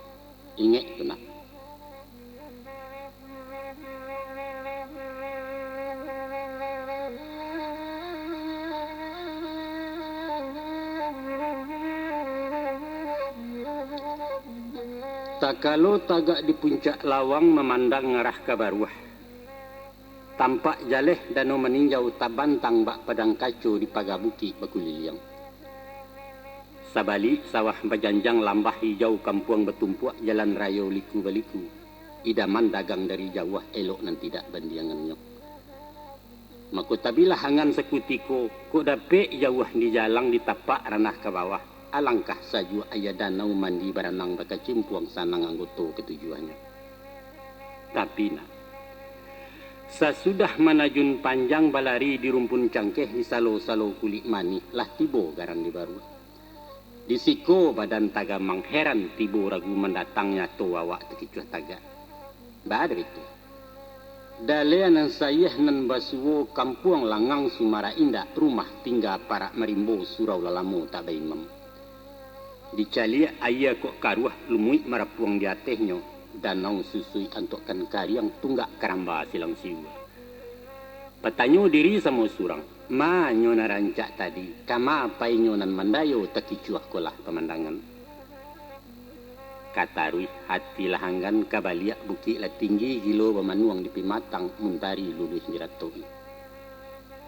Ingat tu nak. Takalo tagak di puncak lawang memandang ngarah ke baruah. Tampak jaleh dano meninjau tabantang bak padang kaco di pagabuki bakuliliang. Sabali sawah bajanjang lambah hijau kampuang betumpuak jalan raya liku baliku. Idaman dagang dari jauh elok nan tidak bandiangannya. Maka tabilah hangan sekutiko ko dapet jauh di jalang di tapak ranah ke bawah. Alangkah saju ayah danau mandi berenang baka cimpuang sanang anggoto ketujuannya. Tapi nak, sesudah manajun panjang balari di rumpun cangkeh di salo-salo kulit mani lah tibo garan di baru. Disiko badan taga mangheran tibu ragu mendatangnya to awak tekicuah taga. Baada itu. Dalean nan sayah nan basuwo kampuang langang Sumara Indah rumah tinggal para merimbo surau lalamu tak baimam. Dicalia ayah kok karuah lumui marapuang di atehnya danau susui antokkan kariang tunggak karamba silang siwa. Patanyo diri sama surang, ma nyona rancak tadi, kama pai nyonan mandayo takicuah kolah pemandangan. Katarui hati lahanggan kabaliak bukit lah tinggi gilo bemanuang di pimatang muntari lulus diratoi.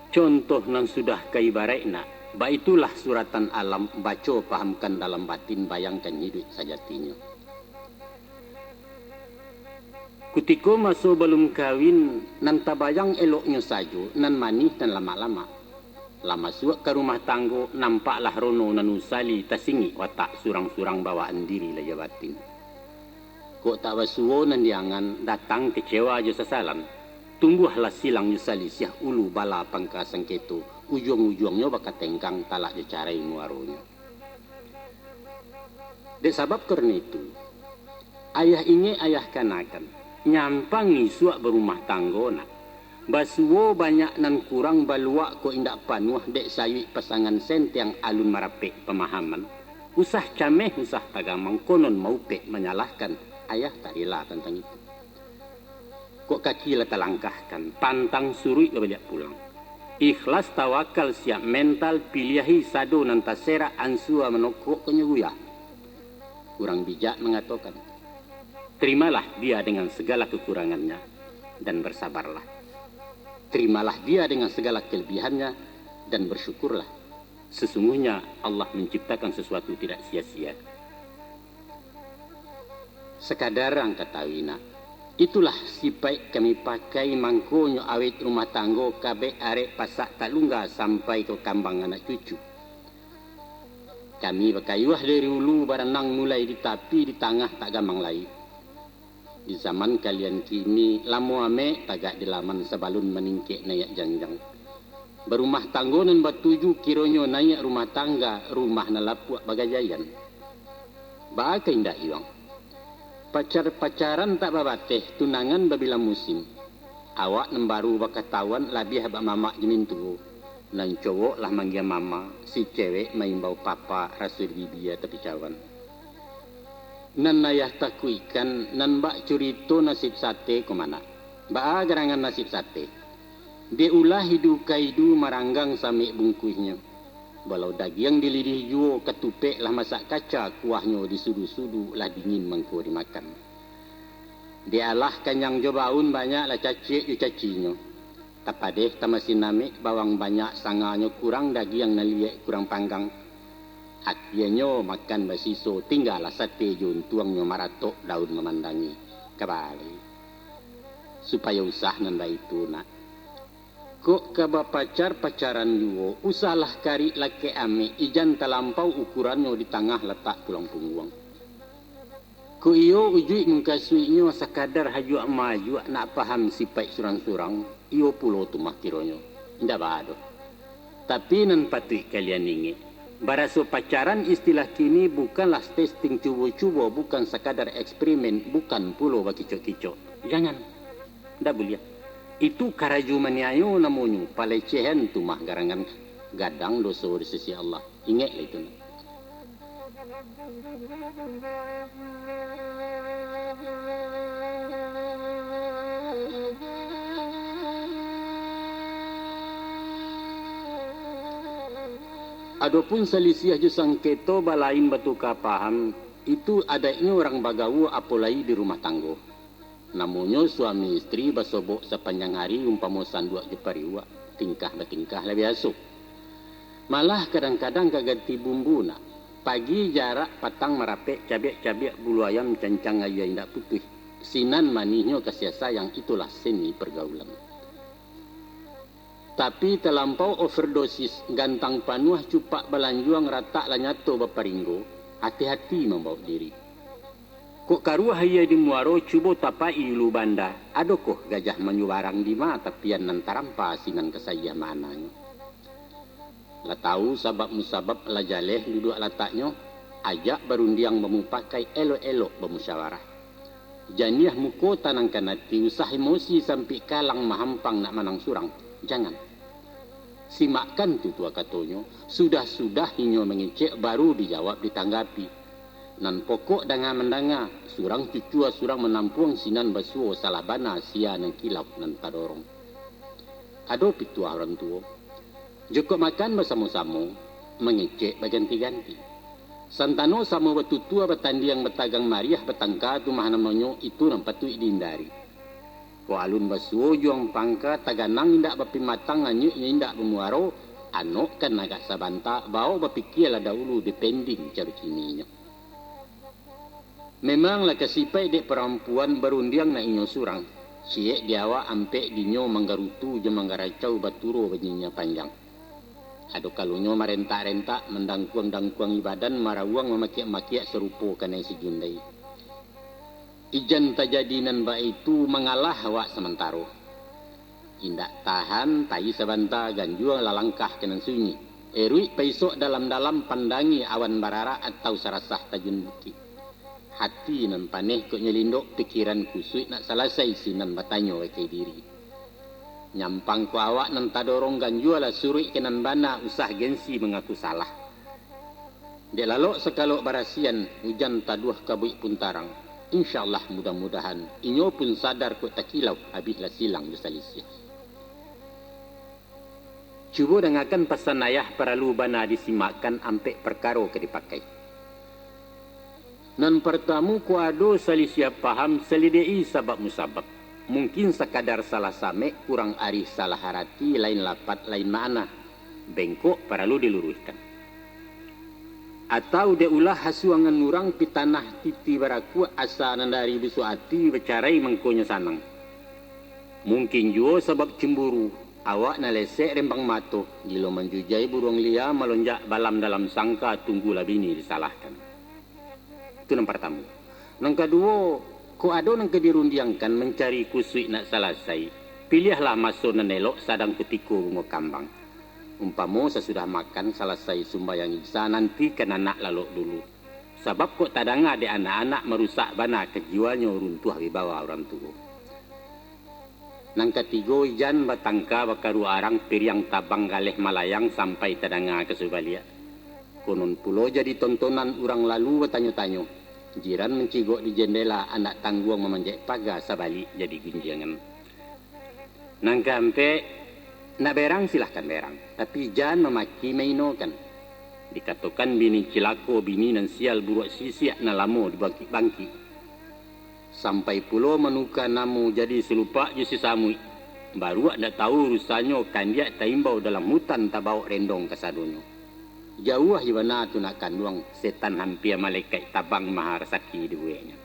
Contoh nan sudah kaibarekna, ba itulah suratan alam baco pahamkan dalam batin bayangkan hidup sajatinya. Kutiko masuk belum kawin nan tabayang eloknya sajo nan manis dan lama-lama. Lama suak ke rumah tanggo nampaklah rono nan usali tasingi watak surang-surang bawaan diri lah batin. Kok tak basuwo nan diangan datang kecewa aja sasalan. Tumbuhlah silang usali siah ulu bala pangka sengketo. Ujung-ujungnya bakat tengkang talak dicarai muaronya. Dek sabab karena itu, ayah inge ayah kanakan nyampangi suak berumah tanggo nak. Basuwo banyak nan kurang baluak ko indak panuh dek sayu pasangan sent yang alun marapek pemahaman. Usah cameh usah tagamang konon mau pek menyalahkan ayah tak rela tentang itu. Kok kaki lah talangkahkan pantang surui balik pulang. Ikhlas tawakal siap mental pilihi sado nan tasera ansua menokok kenyuguyah. Kurang bijak mengatakan, terimalah dia dengan segala kekurangannya dan bersabarlah. Terimalah dia dengan segala kelebihannya dan bersyukurlah. Sesungguhnya Allah menciptakan sesuatu tidak sia-sia. Sekadar angkat tawina. Itulah sipai kami pakai mangkonyo awet rumah tanggo kabe arek pasak talungga sampai ke kambang anak cucu. Kami berkayuah dari hulu baranang mulai di tapi di tengah tak gamang lain. Di zaman kalian kini lamu ame tagak di laman sebalun meningkek naik jangjang. Berumah tanggonan batuju kironyo naik rumah tangga rumah nalapuak bagajayan. Baka indah iwang. Pacar-pacaran tak babateh tunangan babila musim. Awak nembaru bakatawan labih abak mamak jemintu. Nan cowok lah manggil mama, si cewek main bau papa rasul bibia tapi cawan. Nan ayah takuikan nan bak curito nasib sate kemana? Bak gerangan nasib sate. Dia ulah hidu kaidu maranggang samik bungkuihnya. Walau daging dilidih juo ketupek lah masak kaca kuahnya disudu-sudu lah dingin mangko dimakan. Dia lah kanyang jobaun banyak lah cacik yu cacinya. Tapadeh tamasin namik bawang banyak sanganyo kurang daging naliek kurang panggang. Akhirnya makan basiso tinggal sate jun tuangnya maratok daun memandangi kembali supaya usah nanda itu nak. Kok kaba pacaran juga usahlah kari laki ame ijan terlampau ukurannya di tengah letak tulang punggung. Ko iyo ujui mengkasuinya sekadar haju maju nak paham sipai surang-surang iyo pulo tu makironyo indah bado. Tapi nan patui kalian ingat baraso pacaran istilah kini bukanlah testing cubo-cubo, bukan sekadar eksperimen, bukan pulo bagi kicok-kicok. Jangan, ndak boleh. Itu karajumaniayo namanya, palecehan tu mah garangan gadang dosa di sisi Allah. Ingatlah itu. Adapun selisih ju sangketo balain batu kapaham itu adanya orang bagawu apolai di rumah tanggo. Namunnya suami istri basobok sepanjang hari umpama sandua jepariwa tingkah betingkah lah biasa. Malah kadang-kadang kaganti bumbu nak. Pagi jarak patang merapek cabiak-cabiak bulu ayam cancang ayah indak putih. Sinan manihnya kasih sayang itulah seni pergaulan. Tapi terlampau overdosis gantang panuh cupak balanjuang rata lanyato baparinggo, hati-hati membawa diri. Kok karuah ia di muaro cubo tapai ilu banda, adokoh gajah menyuwarang di mata tapian nan tarampa sinan kesayah mananya. Lah tahu sabab musabab lah jaleh duduk lataknya, ajak berundiang memupakai elok-elok bermusyawarah. Janiah muko tanangkan hati, usah emosi sampai kalang mahampang nak manang surang. Jangan. Simakkan tu tua katanya, sudah-sudah hinyo mengecek baru dijawab ditanggapi. Nan pokok danga mendanga, surang cucua surang menampuang sinan basuo salah bana sia nang kilap nan tadorong. Ado pitua orang tua. Joko makan bersama-sama, mengecek berganti-ganti. Santano sama betutua bertandiang bertagang mariah bertangka tu mah namanya itu nampak tu dihindari. Ko alun basuo juang pangka taganang indak berpimatang anyuk indak bermuaro, anok kan agak sabanta bau berpikir lah dahulu depending cara kininya. Memanglah kesipai dek perempuan berundiang nak inyo surang. Siek diawa ampe dinyo manggarutu je manggaracau baturo benyinya panjang. Ado kalunyo marentak-rentak mendangkuang-dangkuang ibadan marawang memakiak-makiak serupa kanai si Jundai. Ijan tajadinan ba itu mengalah awak sementara. Indak tahan tayi sabanta ganjua lalangkah kenan sunyi. Erui paisok dalam-dalam pandangi awan barara atau sarasah tajun bukit. Hati nan paneh kok nyelindok pikiran kusui nak selesai sinan batanyo wakai diri. Nyampang ku awak nan tadorong ganjua lah surui kenan bana usah gensi mengaku salah. Dek lalok sekalok barasian hujan taduh kabuik pun tarang. InsyaAllah mudah-mudahan inyo pun sadar kok takilau habislah silang besalisia. Cuba dengarkan pesan ayah perlu bana disimakkan ampek perkara ke dipakai. Nan pertama ku ado salisia paham selidei sabab musabab. Mungkin sekadar salah samek, kurang arif salah harati, lain lapat, lain makna. Bengkok perlu diluruskan. Atau dia ulah hasuangan nurang pitanah titi baraku asa nandari bisu hati bercarai mengkonya sanang. Mungkin juga sebab cemburu, awak nalesek rempang mato, gilo menjujai burung lia melonjak balam dalam sangka tunggulah bini disalahkan. Itu yang pertama. Yang kedua, ko ado nang kedirundiangkan mencari kusui nak selesai. Pilihlah masuk nan elok sadang ketiku bunga kambang. Umpamo sesudah makan selesai sumbayang isa nanti kena nak lalok dulu. Sebab kok tadanga de anak-anak merusak bana kejiwanya runtuh di bawah orang tua. Nang ketiga ijan batangka bakaru arang piriang tabang galeh malayang sampai tadanga ke Subalia. Konon pulo jadi tontonan orang lalu bertanya-tanya. Jiran mencigok di jendela anak tangguang memanjat pagar sabalik jadi gunjangan. Nang kampe nak berang silahkan berang, tapi jangan memaki mainokan. Dikatakan bini cilako bini nan sial buruk sisiak na lamo dibangkit-bangkit. Sampai pulo menuka namu jadi selupa je si samui. Baru ada tahu urusannya kan dia taimbau dalam hutan tabau rendong kasadonyo. Jauh jibana tu nak kanduang setan hampir malaikat tabang maharasaki di buahnya.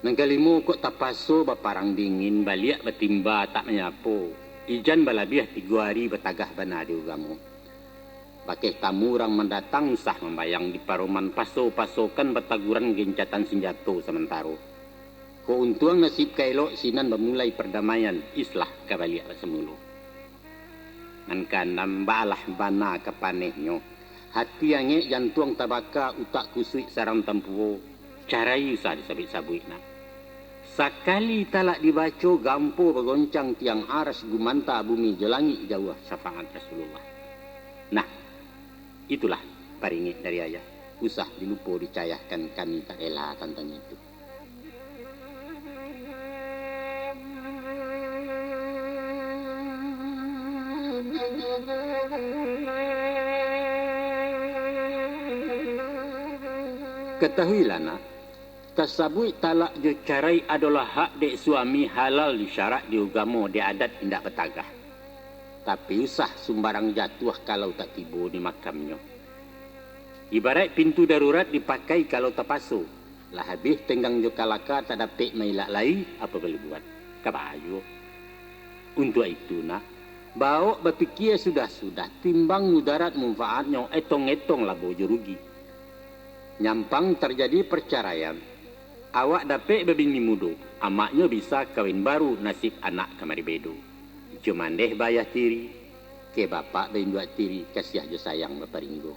Nang kalimu kok tapaso baparang dingin baliak betimba tak menyapo. Ijan balabiah 3 hari betagah bana di ugamu. Bakeh tamu orang mendatang sah membayang di paroman paso-pasokan betaguran gencatan senjata sementara. Ko untuang nasib kailok sinan memulai perdamaian islah kabaliak semulu. Nan kanam balah bana kepanehnya. Hati ange jantung tabaka utak kusui sarang tempuo. Carai usah disabit-sabit nak. Sakali talak dibaca gampo bergoncang tiang aras gumanta bumi jelangi jauh syafaat Rasulullah. Nah, itulah paringit dari ayah. Usah dilupa dicayahkan kami tak rela tentang itu. Ketahuilah nak, tasabui talak je carai adalah hak dek suami halal disyarat di agama di adat tidak betagah. Tapi usah sembarang jatuh kalau tak tiba di makamnya. Ibarat pintu darurat dipakai kalau terpasu. Lah habis tenggang jokalaka tak dapat mailak lai, apa boleh buat? Kabayu. Untuk itu nak, bawa berfikir sudah-sudah timbang mudarat manfaatnya etong-etong lah bojo rugi. Nyampang terjadi perceraian. Awak dapat berbini muda, amaknya bisa kawin baru nasib anak kemari bedo. Cuma deh bayar tiri. ke bapak dan dua tiri kasih aja sayang bapak ringgo.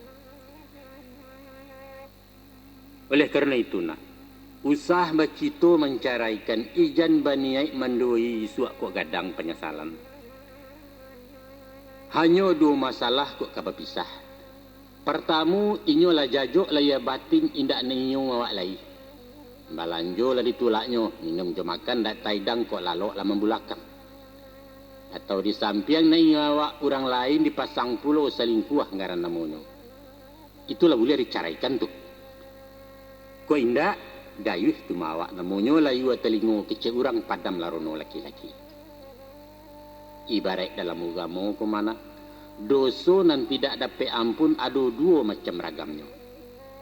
Oleh karena itu nak, usah bacito mencaraikan ijan baniai mandoi suak kok gadang penyesalan. Hanya dua masalah kok kapapisah. Pertama, inyo lah jajok lah ya batin indak ninyo ngawak lai. Balanjo lah ditulaknya, minum jo makan dak taidang kok lalok lah membulakang. Atau di samping ninyo awak orang lain dipasang pulau selingkuh ngaran namonyo. Itulah boleh dicaraikan tuh. Kok indak, gayuh tu mawak namonyo lah iwa telingo kece orang padam larono laki-laki. Ibarat dalam agama ke mana dosa nan tidak dapat ampun ada dua macam ragamnya.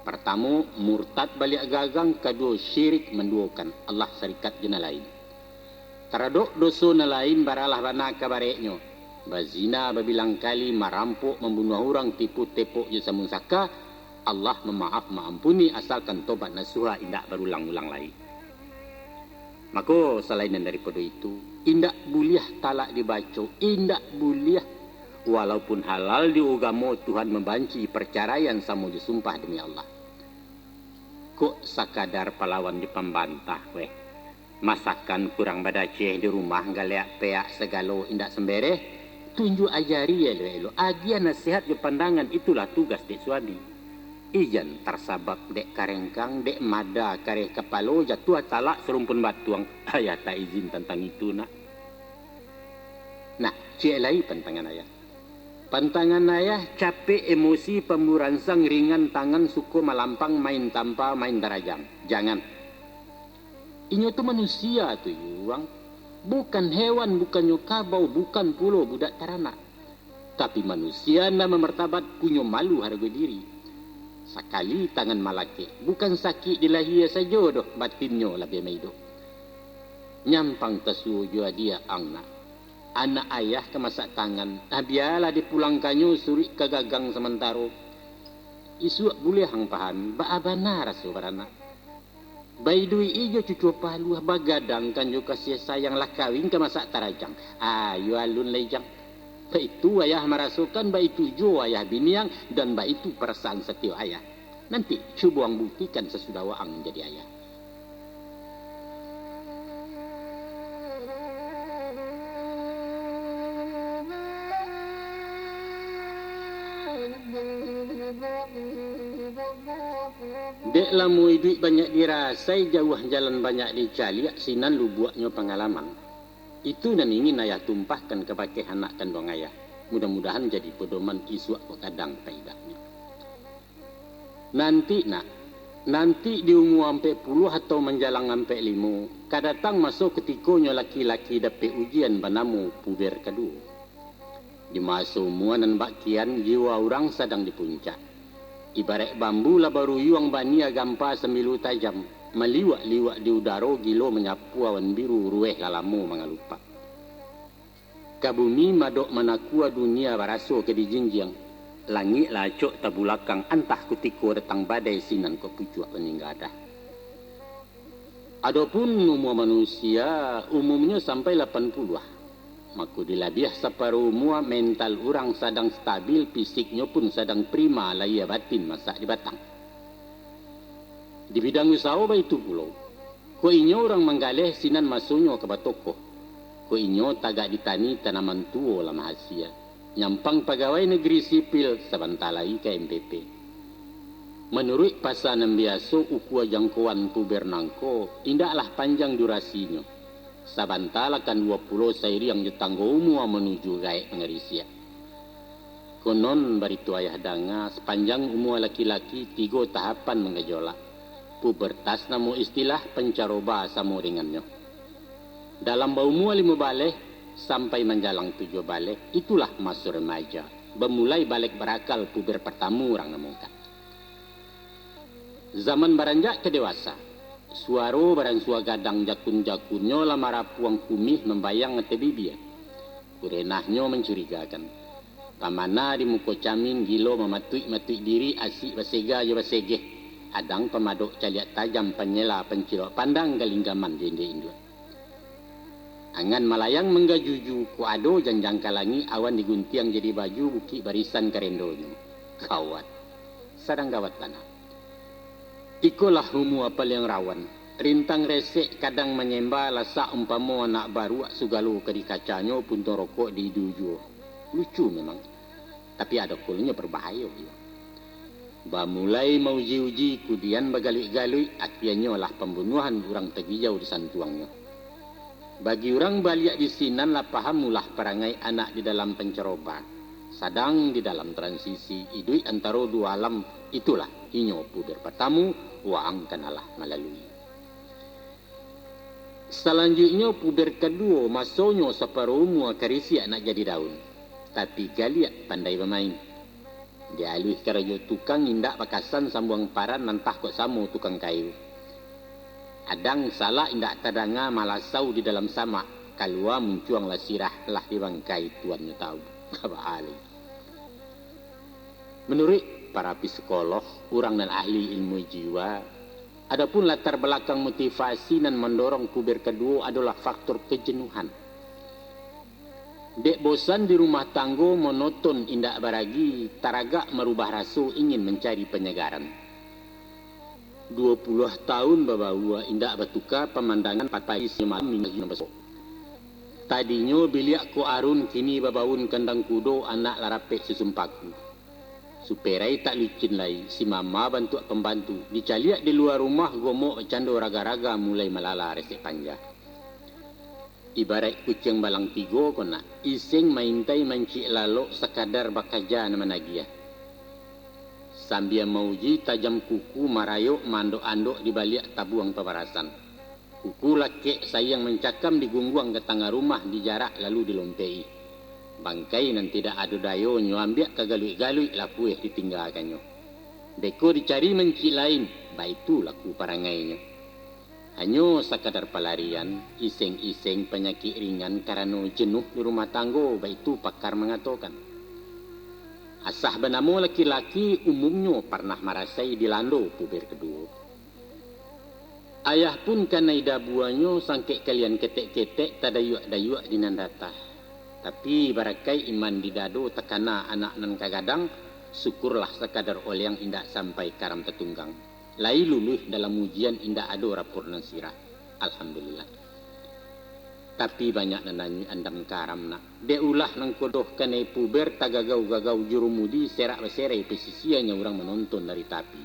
Pertama, murtad balik gagang, kedua syirik menduakan Allah serikat jena lain. Teradok dosa na lain baralah bana kabareknya. Bazina babilang kali, marampok, membunuh orang, tipu tepuk je samun saka, Allah memaaf maampuni asalkan tobat nasuha indak berulang-ulang lagi. Maka selain daripada itu, indak buliah talak dibaca, indak buliah walaupun halal di agama Tuhan membanci perceraian sama disumpah demi Allah. Kok sakadar pahlawan di pembantah weh. Masakan kurang badaceh di rumah galeak peak segalo indak sembereh. Tunjuk ajari ya lo. Agia nasihat di pandangan itulah tugas dek suami. Ijan tersabab dek karengkang, dek mada kareh kepalo jatuh talak serumpun batuang. Ayah tak izin tentang itu nak. Nah, cik lagi pantangan ayah. Pantangan ayah capek emosi pemburansang ringan tangan suku malampang main tanpa main darajang. Jangan. Inyo tu manusia tu yuang. Bukan hewan, bukan nyokabau, bukan pulau budak taranak. Tapi manusia nama mertabat kunyo malu harga diri. Sekali tangan malaki. Bukan sakit di lahir saja doh batinnya lebih maido. Nyampang tesu jua dia angna. Anak ayah kemasak tangan. Biarlah dipulangkannya suri ke gagang sementara. Isu boleh hang paham. Ba'abana rasu beranak. Baidui ijo cucu paluah bagadang kan juga kasih sayang lah kawin kemasak tarajang. Ayo alun lejang. Itu ayah merasukan, itu jo ayah biniang, dan itu perasaan setia ayah. Nanti coba buktikan sesudah waang jadi ayah. Dek lamu duit banyak dirasai, jauh jalan banyak dicari, sinan lu buatnya pengalaman. Itu dan ingin ayah tumpahkan kepada anak kandung ayah. Mudah-mudahan jadi pedoman isu kadang taidaknya. Nanti di umur sampai 10 atau menjalang sampai 5, kadatang masuk ketikonya laki-laki dapat ujian banamu puber kedua. Di masa umur dan bakian jiwa orang sedang di puncak. Ibarat bambu lah baru yuang bania gampa semilu tajam. Meliwak-liwak di udara gilo menyapu awan biru rueh lalamu mengalupa. Kabumi madok manakua dunia baraso ke dijinjiang. Langit lacok tabulakang antah kutiko datang badai sinan ko pucuak peninggadah. Adapun umur manusia umumnya sampai 80-ah. Maka dilabiah separuh umur mental orang sedang stabil, fisiknya pun sedang prima lahir batin masak di batang. Di bidang usaha itu pulau. Ko inyo orang menggaleh sinan masuknya ke batoko. Ko inyo tagak ditani tanaman tua lah mahasia. Nyampang pegawai negeri sipil sebentalai ke MPP. Menurut pasanan biasa ukua jangkauan puber nangko, indaklah panjang durasinya. Sabantala kan 20 sairi yang ditangguh umur menuju gaek pengerisia. Konon baritu ayah danga sepanjang umur laki-laki 3 tahapan mengejolak. Pubertas namu istilah pencaroba sama ringannya. Dalam umur 5 balik sampai menjalang 7 balik, itulah masa remaja. Bermulai balik berakal puber pertama orang namukan. Zaman beranjak ke dewasa. Suaro barang sua gadang jakun-jakunnya lamara puang kumih membayang ngete bibir. Kurenahnya mencurigakan. Pamana di muka camin gilo mematui diri asik basega ya basegeh. Adang pemadok caliat tajam penyela pencilok pandang galinggaman jende indua. Angan malayang menggajuju ku ado janjang kalangi awan diguntiang jadi baju buki barisan karendonyo. Kawat. Sadang gawat tanah. Ikolah humu apal yang rawan. Rintang resek kadang menyembah lasa umpamo anak baru sugalu ke di kacanyo pun rokok di dujo. Lucu memang. Tapi ada kulnya berbahaya. Ba mulai mau uji-uji kudian bagalui-galui akhirnya lah pembunuhan orang tegijau di santuangnya. Bagi orang baliak di sinan lah paham mulah perangai anak di dalam penceroba. Sadang di dalam transisi idui antara dua alam itulah inyo puder pertamu waang kanalah melalui. Selanjutnya puder kedua masonyo separuh mua karisi anak jadi daun. Tapi galiak pandai bermain. Dia alih kerajo tukang indak bakasan sambuang paran nantah kok samu tukang kayu. Adang salah indak tadanga malasau di dalam sama. Kalua muncuang lah sirah lah di bangkai tuannya tahu. Kabahali. Menurut para psikolog, orang dan ahli ilmu jiwa, adapun latar belakang motivasi dan mendorong puber kedua adalah faktor kejenuhan. Dek bosan di rumah tanggo monoton indak baragi, taraga merubah rasu ingin mencari penyegaran. 20 tahun babawa indak batuka pemandangan papai semalam minggu besok. Tadinyo biliak ko arun kini babaun kandang kudo anak larapek susumpaku. Superai tak licin lagi, si mama bantu pembantu. Dicaliak di luar rumah gomok cando raga-raga mulai melala resek panjang. Ibarat kucing balang tigo kona, iseng maintai mancik lalok sekadar bakaja nama nagia. Sambil mauji tajam kuku marayok mandok-andok di balik tabuang pembarasan. Kuku laki sayang mencakam di gungguang ke tengah rumah di jarak lalu dilompei. Bangkai nan tidak ada dayo nyo ambiak kagalui-galui laku ditinggalkannya. Deko dicari mancik lain, baitu laku parangainya. Hanya sekadar pelarian, iseng-iseng penyakit ringan karena jenuh di rumah tanggo, baitu pakar mengatakan. Asah benamo laki-laki umumnya pernah merasai dilando puber kedua. Ayah pun karena ida buahnya sangkek kalian ketek-ketek tadayuk-dayuk di nandata. Tapi barakai iman di dado tekana anak nan kagadang, syukurlah sekadar oleh yang indak sampai karam tetunggang. Lai luluh dalam ujian indah ada rapor nan sirah. Alhamdulillah. Tapi banyak nananyi andam karam nak. De ulah nang kodoh kanai puber tagagau-gagau jurumudi serak beserai pesisianya orang menonton dari tapi.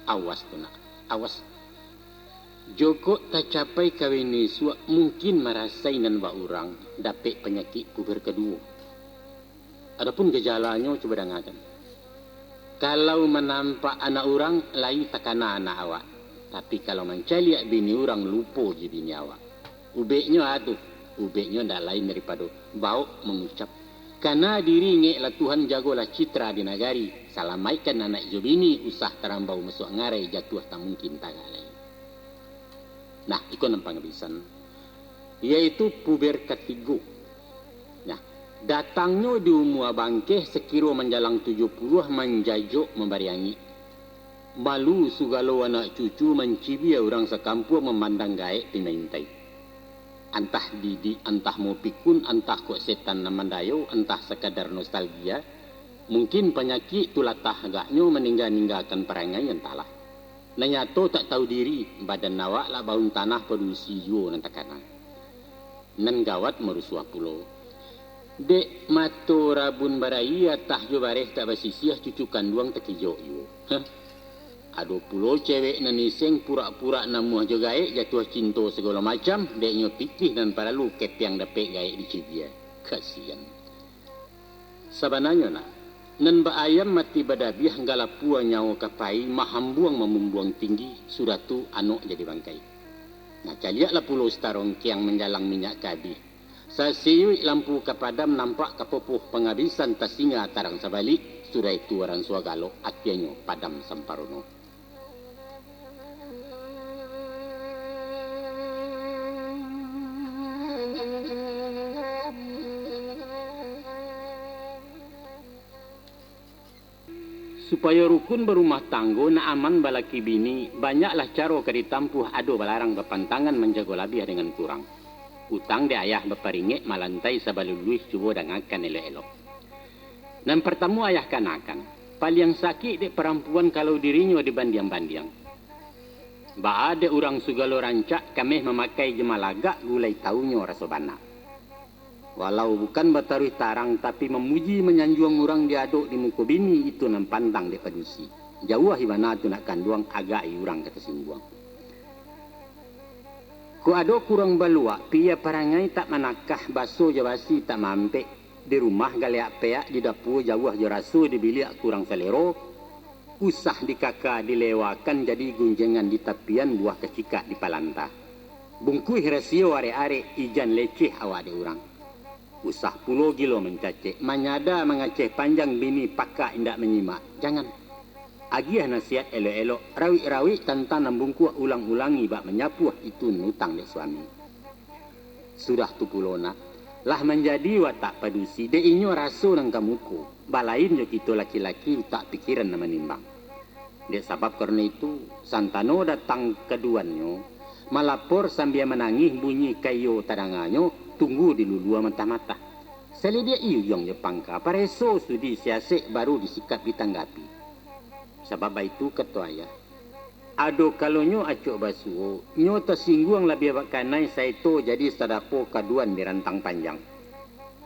Awas tu nak. Awas. Joko tak capai kawin niswa mungkin merasai nan ba orang dapat penyakit puber kedua. Adapun gejalanya coba dengarkan. Kalau menampak anak orang, lain takana anak awak. Tapi kalau mencaliak bini orang, lupa je bini awak. Ubeknya atuh. Ubeknya tak lain daripada bau mengucap. Karena diri ngeklah Tuhan jagolah citra di nagari. Salamaikan anak jo bini, usah terambau masuk ngarai, jatuh tak mungkin tak lain. Nah, ikut nampak ngabisan. Yaitu puber ketiga. Nah, datangnya di umur bangkeh sekira menjalang 70 menjajuk membariangi. Malu sugalo anak cucu mencibi orang sekampung memandang gaek pinaintai. Antah didik, antah mau pikun, antah kok setan namandayo, entah sekadar nostalgia. Mungkin penyakit tulatah agaknya meninggalkan perangai entahlah. Nanyato tak tahu diri, badan nawak lah baun tanah produksi yo nantakana. Nan gawat merusuah pulau. Dek mato rabun baraya tah jo bareh tak basisiah cucu kanduang tekijo yo. Ado pulo cewek naniseng pura-pura namuah jo gaek jatuh cinta segala macam deknya pikih dan paralu kepiang dapek gaek di cibia. Kasihan. Sabananya nak nan ba ayam mati badabiah galapua nyawa kapai mahambuang memumbuang tinggi suratu anok jadi bangkai. Nah caliaklah pulo starong kiang menjalang minyak kabi. Sasiwi lampu kapadam nampak kapopoh penghabisan tasinga tarang sabalik sudah itu orang suagalo akhirnya padam samparono. Supaya rukun berumah tanggo na aman balaki bini, banyaklah cara ke ditampuh ado balarang berpantangan menjaga labiah dengan kurang. Utang de ayah beparinge malantai sabaluluih cubo dangakan elok-elok. Nan pertama ayah kanakan. Paling sakit de perempuan kalau dirinya dibandiang-bandiang. Ba ada orang sugalo rancak kami memakai jemalagak gulai taunya rasa bana. Walau bukan bataruh tarang tapi memuji menyanjuang orang diaduk di muka bini itu nan pandang de padusi. Jauh hibana tu nak kanduang agak orang kata singguang. Ku ado kurang balua pia parangai tak manakah baso jawasi tak mampe di rumah galeak peak di dapur jauh jarasu di bilik kurang selero. Usah di kakak dilewakan jadi gunjengan di tapian buah kecikak di palanta. Bungkui rasio are-are ijan leceh awak de orang. Usah pulo gilo mencacik, manyada mengaceh panjang bini pakak indak menyimak. Jangan. Agiah nasihat elok-elok, rawi-rawi tanpa nambungku ulang-ulangi bak menyapuh itu nutang dek suami. Sudah tu pulona, lah menjadi watak padusi, de inyo raso nang kamuku. Balain jo kita laki-laki tak pikiran na menimbang. Dek sebab karena itu, santano datang keduannya, malapor sambil menangis bunyi kayo tadanganyo, tunggu di lulua mata-mata. Seli dia iyong je pangka, pareso sudi siasik baru disikap ditanggapi. Sebab itu ketua ayah. Ado kalonyo acok basuo, nyo tersinggung lebih bakanai saito jadi sadapo kaduan di rantang panjang.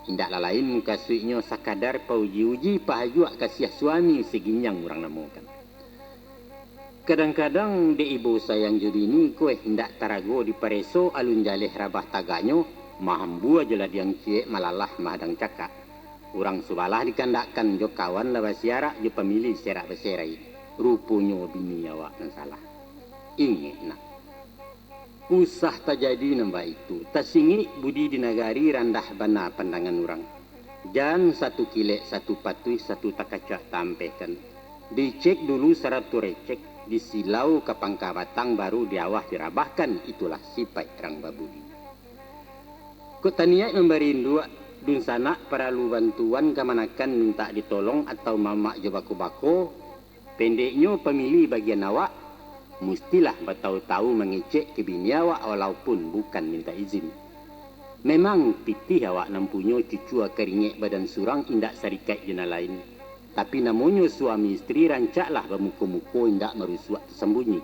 Indaklah lain muka suiknyo sakadar pauji-uji pahajuak kasih suami seginyang orang namukan. Kadang-kadang de ibu sayang judi ni kue hindak tarago di pareso alun jaleh rabah taganyo, mahambu aja lah diang cie malalah mahadang cakak. Orang subalah dikandakkan jo kawan lawas siarak jo pemilih serak beserai. Rupunyo bini awak nan salah. Ingat nak. Usah terjadi nambah itu. Tasingi budi di nagari randah bana pandangan orang. Jan satu kilek, satu patuh, satu takacak tampehkan. Dicek dulu seratus recek. Disilau ke pangka batang baru diawah dirabahkan. Itulah sifat orang babudi. Kutaniak memberi dua dun sana perlu bantuan kemanakan minta ditolong atau mamak je bako-bako. Pendeknya pemilih bagian awak mestilah bertahu-tahu mengecek ke bini awak walaupun bukan minta izin. Memang pitih awak nampunya cucu keringek badan surang indak sarikat jena lain. Tapi namanya suami isteri rancaklah bermuka-muka indak merusuak tersembunyi.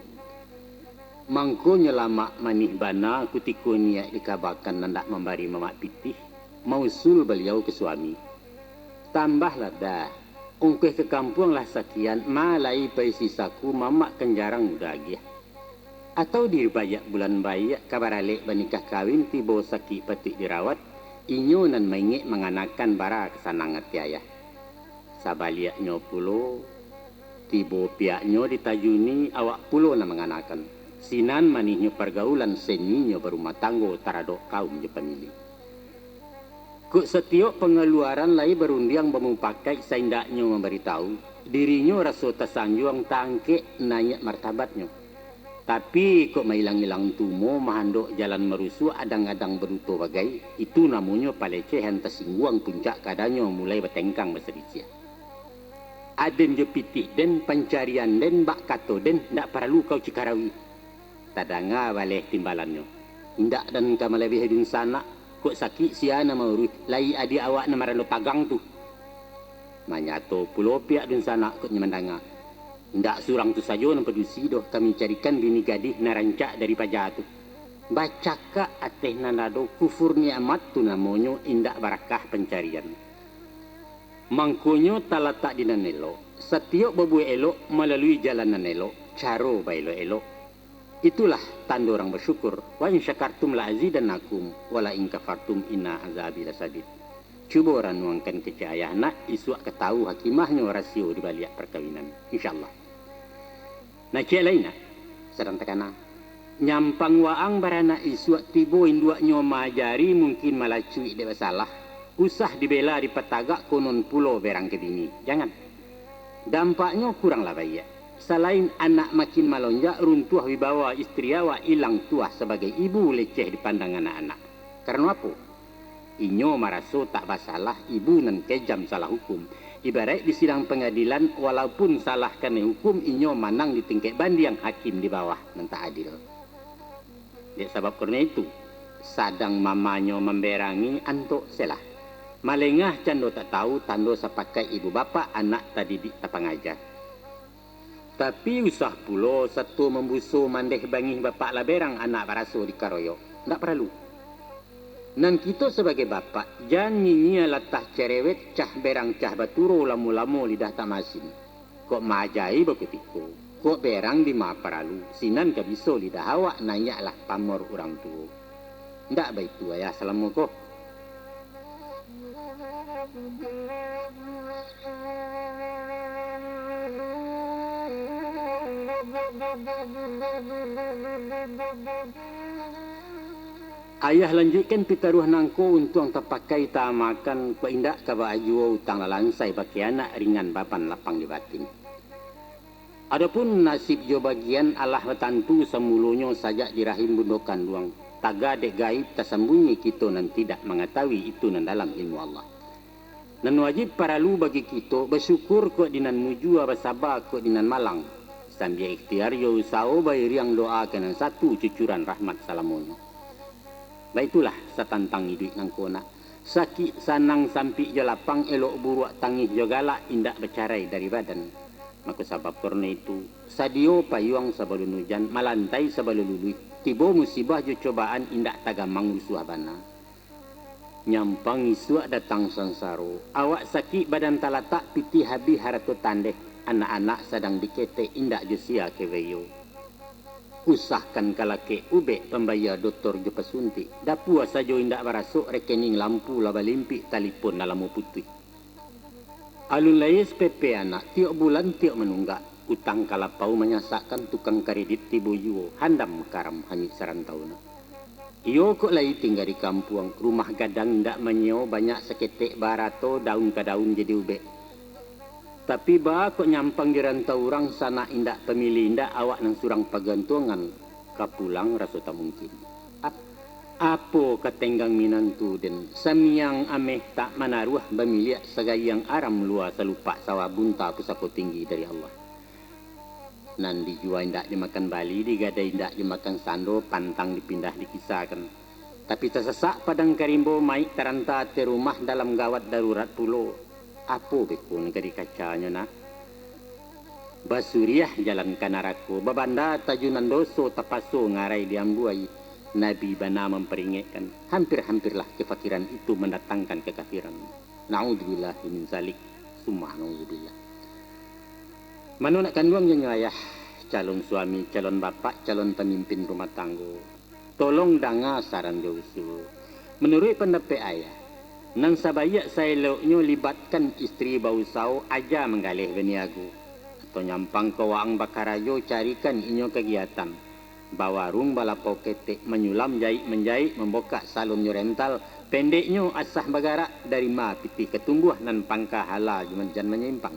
Mangkonya lama manih bana kutiku niat dikabarkan nandak memberi mamak pitih. Mausul beliau ke suami. Tambahlah dah. Ungkeh ke kampung lah sekian malai pai sisaku mamak kenjarang muda lagi. Atau dirbayak bulan bayak kabar alik bernikah kawin tiba sakit petik dirawat. Inyo nan maingik menganakan bara kesanangat ayah. Sabaliaknya pulo tiba piaknya ditajuni awak pulo na menganakan. Sinan manihnya pergaulan seninya berumah tanggo taradok kaum je pemilih. Kuk setiap pengeluaran lai berundiang memupakai saindaknya memberitahu dirinya rasa tersanjuang tangke naik martabatnya. Tapi kok mailang-ilang tumo mahandok jalan merusuh adang-adang beruto bagai itu namanya palecehan tersingguang puncak kadanya mulai bertengkang bersedicah. Aden je pitih den pencarian den bak kato den ndak perlu kau cikarawi. Tadanga baleh timbalannya. Indak dan kamu lebih hedun sana. Kok sakit siana maurut lai adik awak na maralo tagang tu. Manyato pulau pihak dun sana kok nyemandanga. Ndak surang tu saja na pedusi doh kami carikan bini gadih na rancak dari pajak tu. Bacaka ateh nanado kufur ni'mat tu namonyo indak barakah pencarian. Mangkonyo talatak di nanelo. Setiap babu elok melalui jalan nanelo. Caro bailo elok. Itulah tanda orang bersyukur. Wa in syakartum la azidannakum wa la in kafartum inna azabi lasadid. Cuba orang nuangkan kecaya anak isuak ketahu hakimahnya rasio di balik perkawinan. InsyaAllah. Nah cik lainnya. Sedang tekana. Nyampang waang barana isuak tibo induaknya majari mungkin malah cuik dia salah. Usah dibela di petagak konon pulau berang kedini. Jangan. Dampaknya kuranglah baik. Selain anak makin melonjak, runtuh wibawa istri awak hilang tuah sebagai ibu leceh dipandang anak-anak. Karena apa? Inyo maraso tak masalah ibu nan kejam salah hukum. Ibarat di sidang pengadilan, walaupun salah kena hukum, inyo manang di tingkat bandi yang hakim di bawah nan tak adil. Dia sebab karena itu, sadang mamanyo memberangi antok selah. Malengah cando tak tahu tando sapakai ibu bapa anak tadi di tapangaja. Tapi usah pulo satu membusu mandeh bangih bapak laberang anak baraso di karoyo. Ndak perlu. Nan kita sebagai bapak jangan nyinyia latah cerewet cah berang cah baturo lamu-lamu lidah tamasin. Kok majai beketiko. Kok berang di ma paralu. Sinan kabiso lidah awak nanyaklah pamor orang tua. Ndak baik tu ayah salamu kok. Ayah lanjutkan pitaruh nangko untuk yang terpakai tak makan ko indak kaba ajuo utang lalansai bagi anak ringan bapan lapang di batin. Adapun nasib jo bagian Allah bertantu semulunyo saja di rahim bundokan luang. Taga dek gaib tersembunyi kita nan tidak mengetahui itu nan dalam ilmu Allah. Nan wajib paralu bagi kita bersyukur ko dinan mujua bersabar ko dinan malang. Sambil ikhtiar yo usao bayar yang doa kenan satu cucuran rahmat salamunyo. Baitulah satantang hidup nangkona. Sakit sanang sampi jo lapang elok buruak tangih jo galak indak bercarai dari badan. Maka sebab karena itu sadio payuang sebelum hujan malantai sebelum luluh. Tiba musibah jo cobaan indak tagamang rusuh bana. Nyampang isuak datang sansaro. Awak sakit badan talatak piti habi harato tandeh. Anak-anak sedang dikete indak jo sia keweyo. Usahkan kalake ube pembayar doktor jo pesuntik. Dapua sajo indak barasuk rekening lampu laba limpik talipon dalam putih. Alun layes PP anak tiok bulan tiok menunggak. Utang kalapau menyasakkan tukang kredit tibo yuo. Handam karam hanyut sarantau na. Iyo kok lagi tinggal di kampung. Rumah gadang ndak menyeo banyak seketek barato daun ke daun jadi ube. Tapi bah kok nyampang di rantau orang sana indak pemilih indak awak nang surang pagantungan. Kapulang rasa tak mungkin. Apo katenggang minantu den samiang ameh tak manaruah bamilia segayang aram luar selupak sawah bunta pusako tinggi dari Allah. Nan dijual indak dimakan Bali, digadai indak dimakan Sando, pantang dipindah dikisahkan. Tapi tersesak padang karimbo maik teranta te rumah dalam gawat darurat pulo. Apo bekun kadi kacanya nak. Basuriah jalan kanarako, babanda tajunan doso tapaso ngarai diambuai. Nabi bana memperingatkan, hampir-hampirlah kefakiran itu mendatangkan kekafiran. Naudzubillah min zalik, summa naudzubillah. Manunat kandungnya ayah, calon suami, calon bapak, calon pemimpin rumah tangga. Tolong dengar saran jauh. Menurut pendapat ayah, nang sabayak saya loknyo libatkan istri bausau aja menggalih beniagu. Atau nyampang ke waang bakarajo carikan inyo kegiatan. Bawarung balapau ketek menyulam jahit menjahit membuka salon rental. Pendeknyo asah bagarak dari ma piti ketumbuh nan pangka hala juman menyimpang.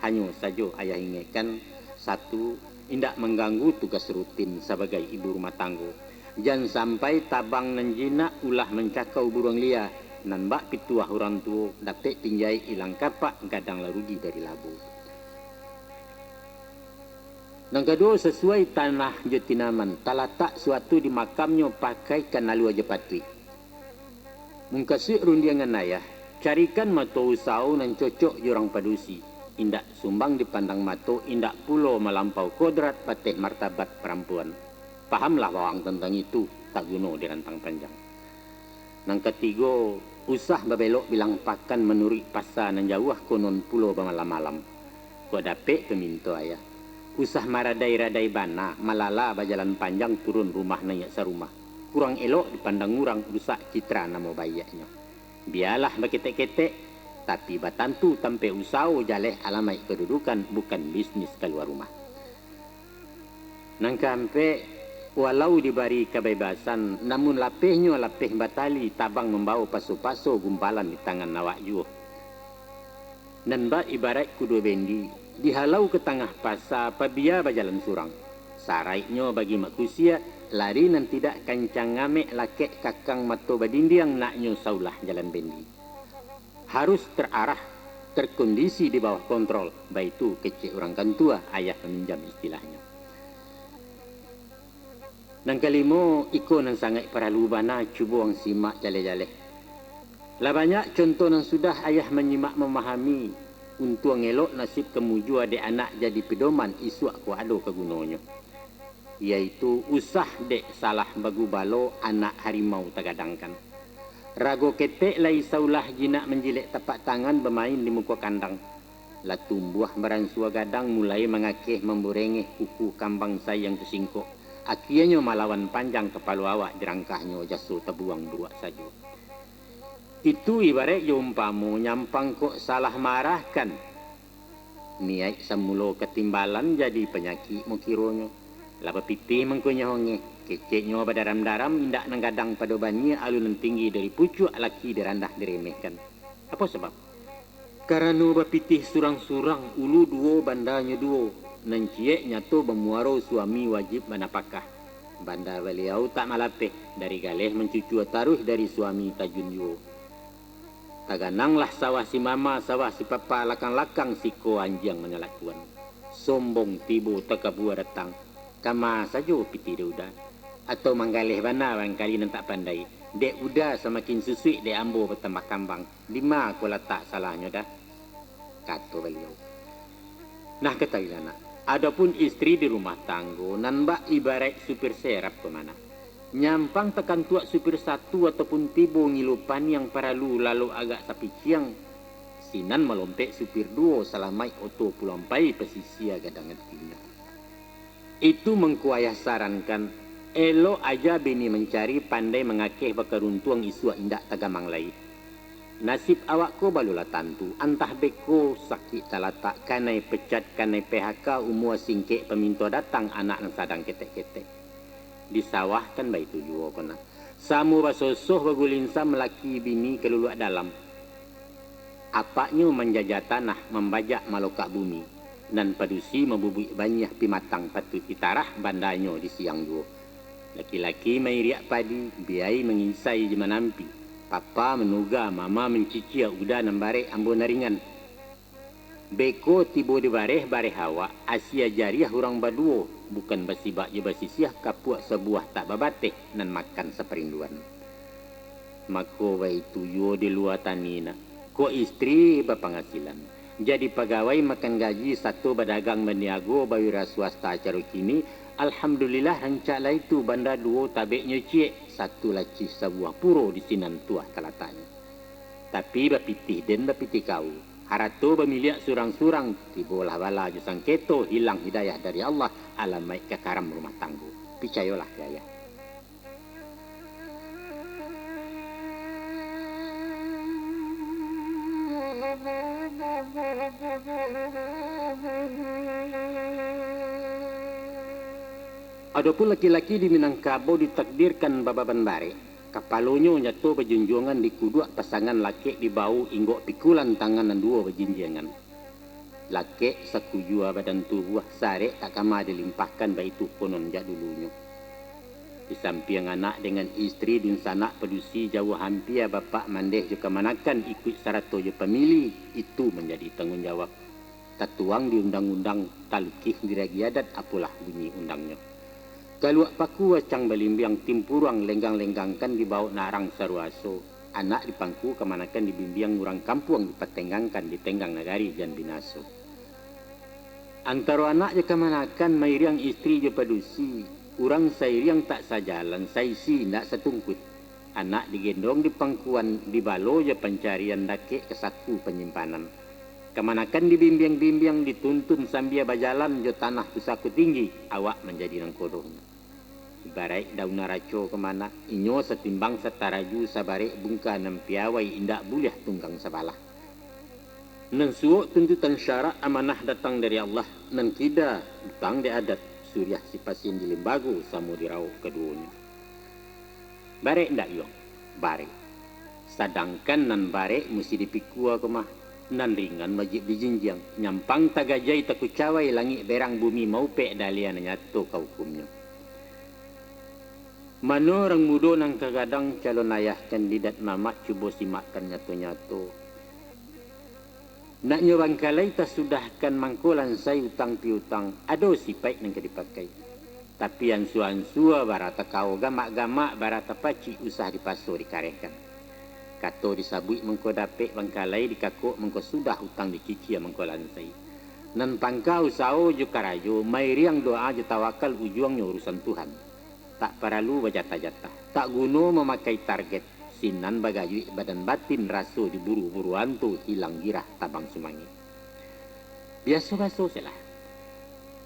Hanya saja ayah ingatkan satu, indak mengganggu tugas rutin sebagai ibu rumah tangga. Jangan sampai tabang nan jinak ulah mencakau burung liar. Nan bak pituah orang tua dapat pinjai ilang kapak gadang rugi dari labu. Nang kedua sesuai tanah jotinaman talatak suatu di makamnya pakai kanalu aja patui. Mungkasih rundiangan ayah carikan mato usau nan cocok jurang padusi. Indak sumbang dipandang mato indak pulo melampau kodrat pateh martabat perempuan. Pahamlah bawang tentang itu tak guna di rantang panjang. Nang ketiga, usah babelok bilang pakan menuri pasar nan jauh konon pulo bamalam-malam. Kau dapet peminto ayah. Usah maradai-radai bana, malala bajalan panjang turun rumah nanya serumah. Kurang elok dipandang orang rusak citra nama bayaknya. Biarlah berketek-ketek, tapi batantu tampe usau jaleh alamai kedudukan bukan bisnis keluar rumah. Nang kampe walau diberi kebebasan, namun lapehnya lapeh batali tabang membawa paso-paso gumpalan di tangan awak juh. Dan bak ibarat kudu bendi, dihalau ke tengah pasar pabia bajalan surang. Saraiknya bagi makusia, lari nan tidak kancang ngamek lakek kakang mato badindiang naknya saulah jalan bendi. Harus terarah, terkondisi di bawah kontrol, baitu kecil orang kantua, ayah peminjam istilahnya. Nang kalimo, iko nang sangat perlu bana cuba ang simak jale-jale. Lah banyak contoh nang sudah ayah menyimak memahami untuk ngelok nasib kemuju adik anak jadi pedoman isu aku ado kegunonyo. Iaitu usah dek salah bagu balo anak harimau tagadangkan. Rago ketek lai saulah jinak menjilek tapak tangan bermain di muka kandang. Lah tumbuh beransua gadang mulai mengakeh memborengeh kuku kambang sayang tersingkok. Akhirnya malawan panjang kepala awak jerangkahnya jasu terbuang dua saja. Itu ibarat umpamo nyampang kok salah marahkan. Niat semulo ketimbalan jadi penyakit mukironyo. Laba pitih mengkunya honge. Keceknya berdaram-daram indak nanggadang pada bannya alun tinggi dari pucuk laki dirandah diremehkan. Apa sebab? Karena bapitih surang-surang ulu duo bandanya duo. Nanciek nyato bemuaro suami wajib manapakah. Banda beliau tak malapeh dari galeh mencucu taruh dari suami tajun duo. Tagananglah sawah si mama, sawah si papa, lakang-lakang siko anjang menyalat tuan. Sombong tibo takabua datang. Kama saja piti dia udah. Atau manggaleh bana barangkali nan tak pandai. Dek udah semakin susui dek ambo bertambah kambang. Lima aku letak salahnya dah. Kata beliau. Nah ketahuilah nak. Adapun istri di rumah tanggo nan mbak ibarat supir serap kemana. Nyampang tekan tuak supir satu ataupun tibo ngilupan yang paralu lalu agak sapi ciang. Sinan melompek supir duo salamai oto pulampai pesisia gadangan tinggal. Itu mengkuayah sarankan elok aja bini mencari pandai mengakeh bakaruntuang isu indak tagamang lain. Nasib awak ko balulah tantu antah beko sakit talatak kanai pecat kanai PHK umua singkek peminto datang anak nang sadang ketek-ketek. Di sawah kan baik tujuh kena. Samu basosoh bagulinsa melaki bini keluluak dalam. Apaknya menjajah tanah membajak malokak bumi. Dan padusi membubuk banyak pimatang patut ditarah bandanya di siang dua. Laki-laki mairiak padi, biai mengisai je menampi. Papa menuga, mama mencici udah nambarek ambo naringan. Beko tibo di bareh hawa, asia jariah orang baduo. Bukan basibak je basisiah kapuak sebuah tak babateh nan makan seperinduan. Mako wai tuyo di luar tanina. Ko istri berpenghasilan. Jadi pegawai makan gaji satu berdagang berniago bawira swasta acara kini. Alhamdulillah hancaklah itu banda duo tabeknya cik. Satu laci sebuah puro di sinan tuah kalatanya. Tapi bapitih dan bapitih kau. Harato bermiliak surang-surang. Tibolah bala jusang keto hilang hidayah dari Allah. Alamai kekaram rumah tanggo. Picayolah ya. Adapun laki-laki di Minangkabau ditakdirkan bababan bare. Kapalonyo nyato berjunjungan di kudua pasangan laki di bau inggok pikulan tangan dan dua berjinjangan. Laki sakujua badan tubuh sare tak kama dilimpahkan baitu konon jak dulunya. Di samping anak dengan istri dun sanak pedusi jauh hampir bapak mandeh juga manakan ikut sarato je pemilih itu menjadi tanggungjawab. Tatuang di undang-undang talukih diragi adat apalah bunyi undangnya. Galuak paku wacang balimbiang timpurang lenggang-lenggangkan di bawah narang saruaso. Anak dipangku kemanakan dibimbiang ngurang kampung dipatengangkan di tenggang nagari jan binaso. Antara anak je kemanakan mairiang istri je padusi. Urang sairiang tak sajalan saisi ndak setungkut. Anak digendong di pangkuan di balo je pencarian dake ke saku penyimpanan. Kemanakan dibimbiang-bimbiang dituntun sambil berjalan jo tanah pusaku tinggi. Awak menjadi nang kodong. Ibarat daun naraco kemana, inyo setimbang setaraju sabarek bungka nam piawai indak boleh tunggang sabalah. Nan suok tuntutan syarak amanah datang dari Allah, nan kida utang di adat, suriah si pasien di lembago samu dirau keduanya. Barek ndak yo, barek. Sedangkan nan barek mesti dipikua kemah, nan ringan wajib dijinjang, nyampang tagajai takucawai langit berang bumi mau pek dalian nyato kau hukumnya. Mana orang muda nang kagadang calon ayah kandidat mamak cuba simakkan nyato-nyato. Nak nyobang kalai tak sudahkan mangkulan saya utang piutang. Ado sipai nang dipakai. Tapi yang suan-sua barata kau gamak-gamak barata paci usah dipaso dikarekan. Kato disabui mengko dapek bangkalai dikakuk mengko sudah hutang dicici mengko lansai. Nan pangkau sao jo karajo mai riang doa jo tawakal ujuangnya urusan Tuhan. Tak perlu bajata-jata. Tak guno memakai target. Sinan bagayui badan batin raso diburu-buru antu hilang girah tabang sumangi. Biasa-biasa selah.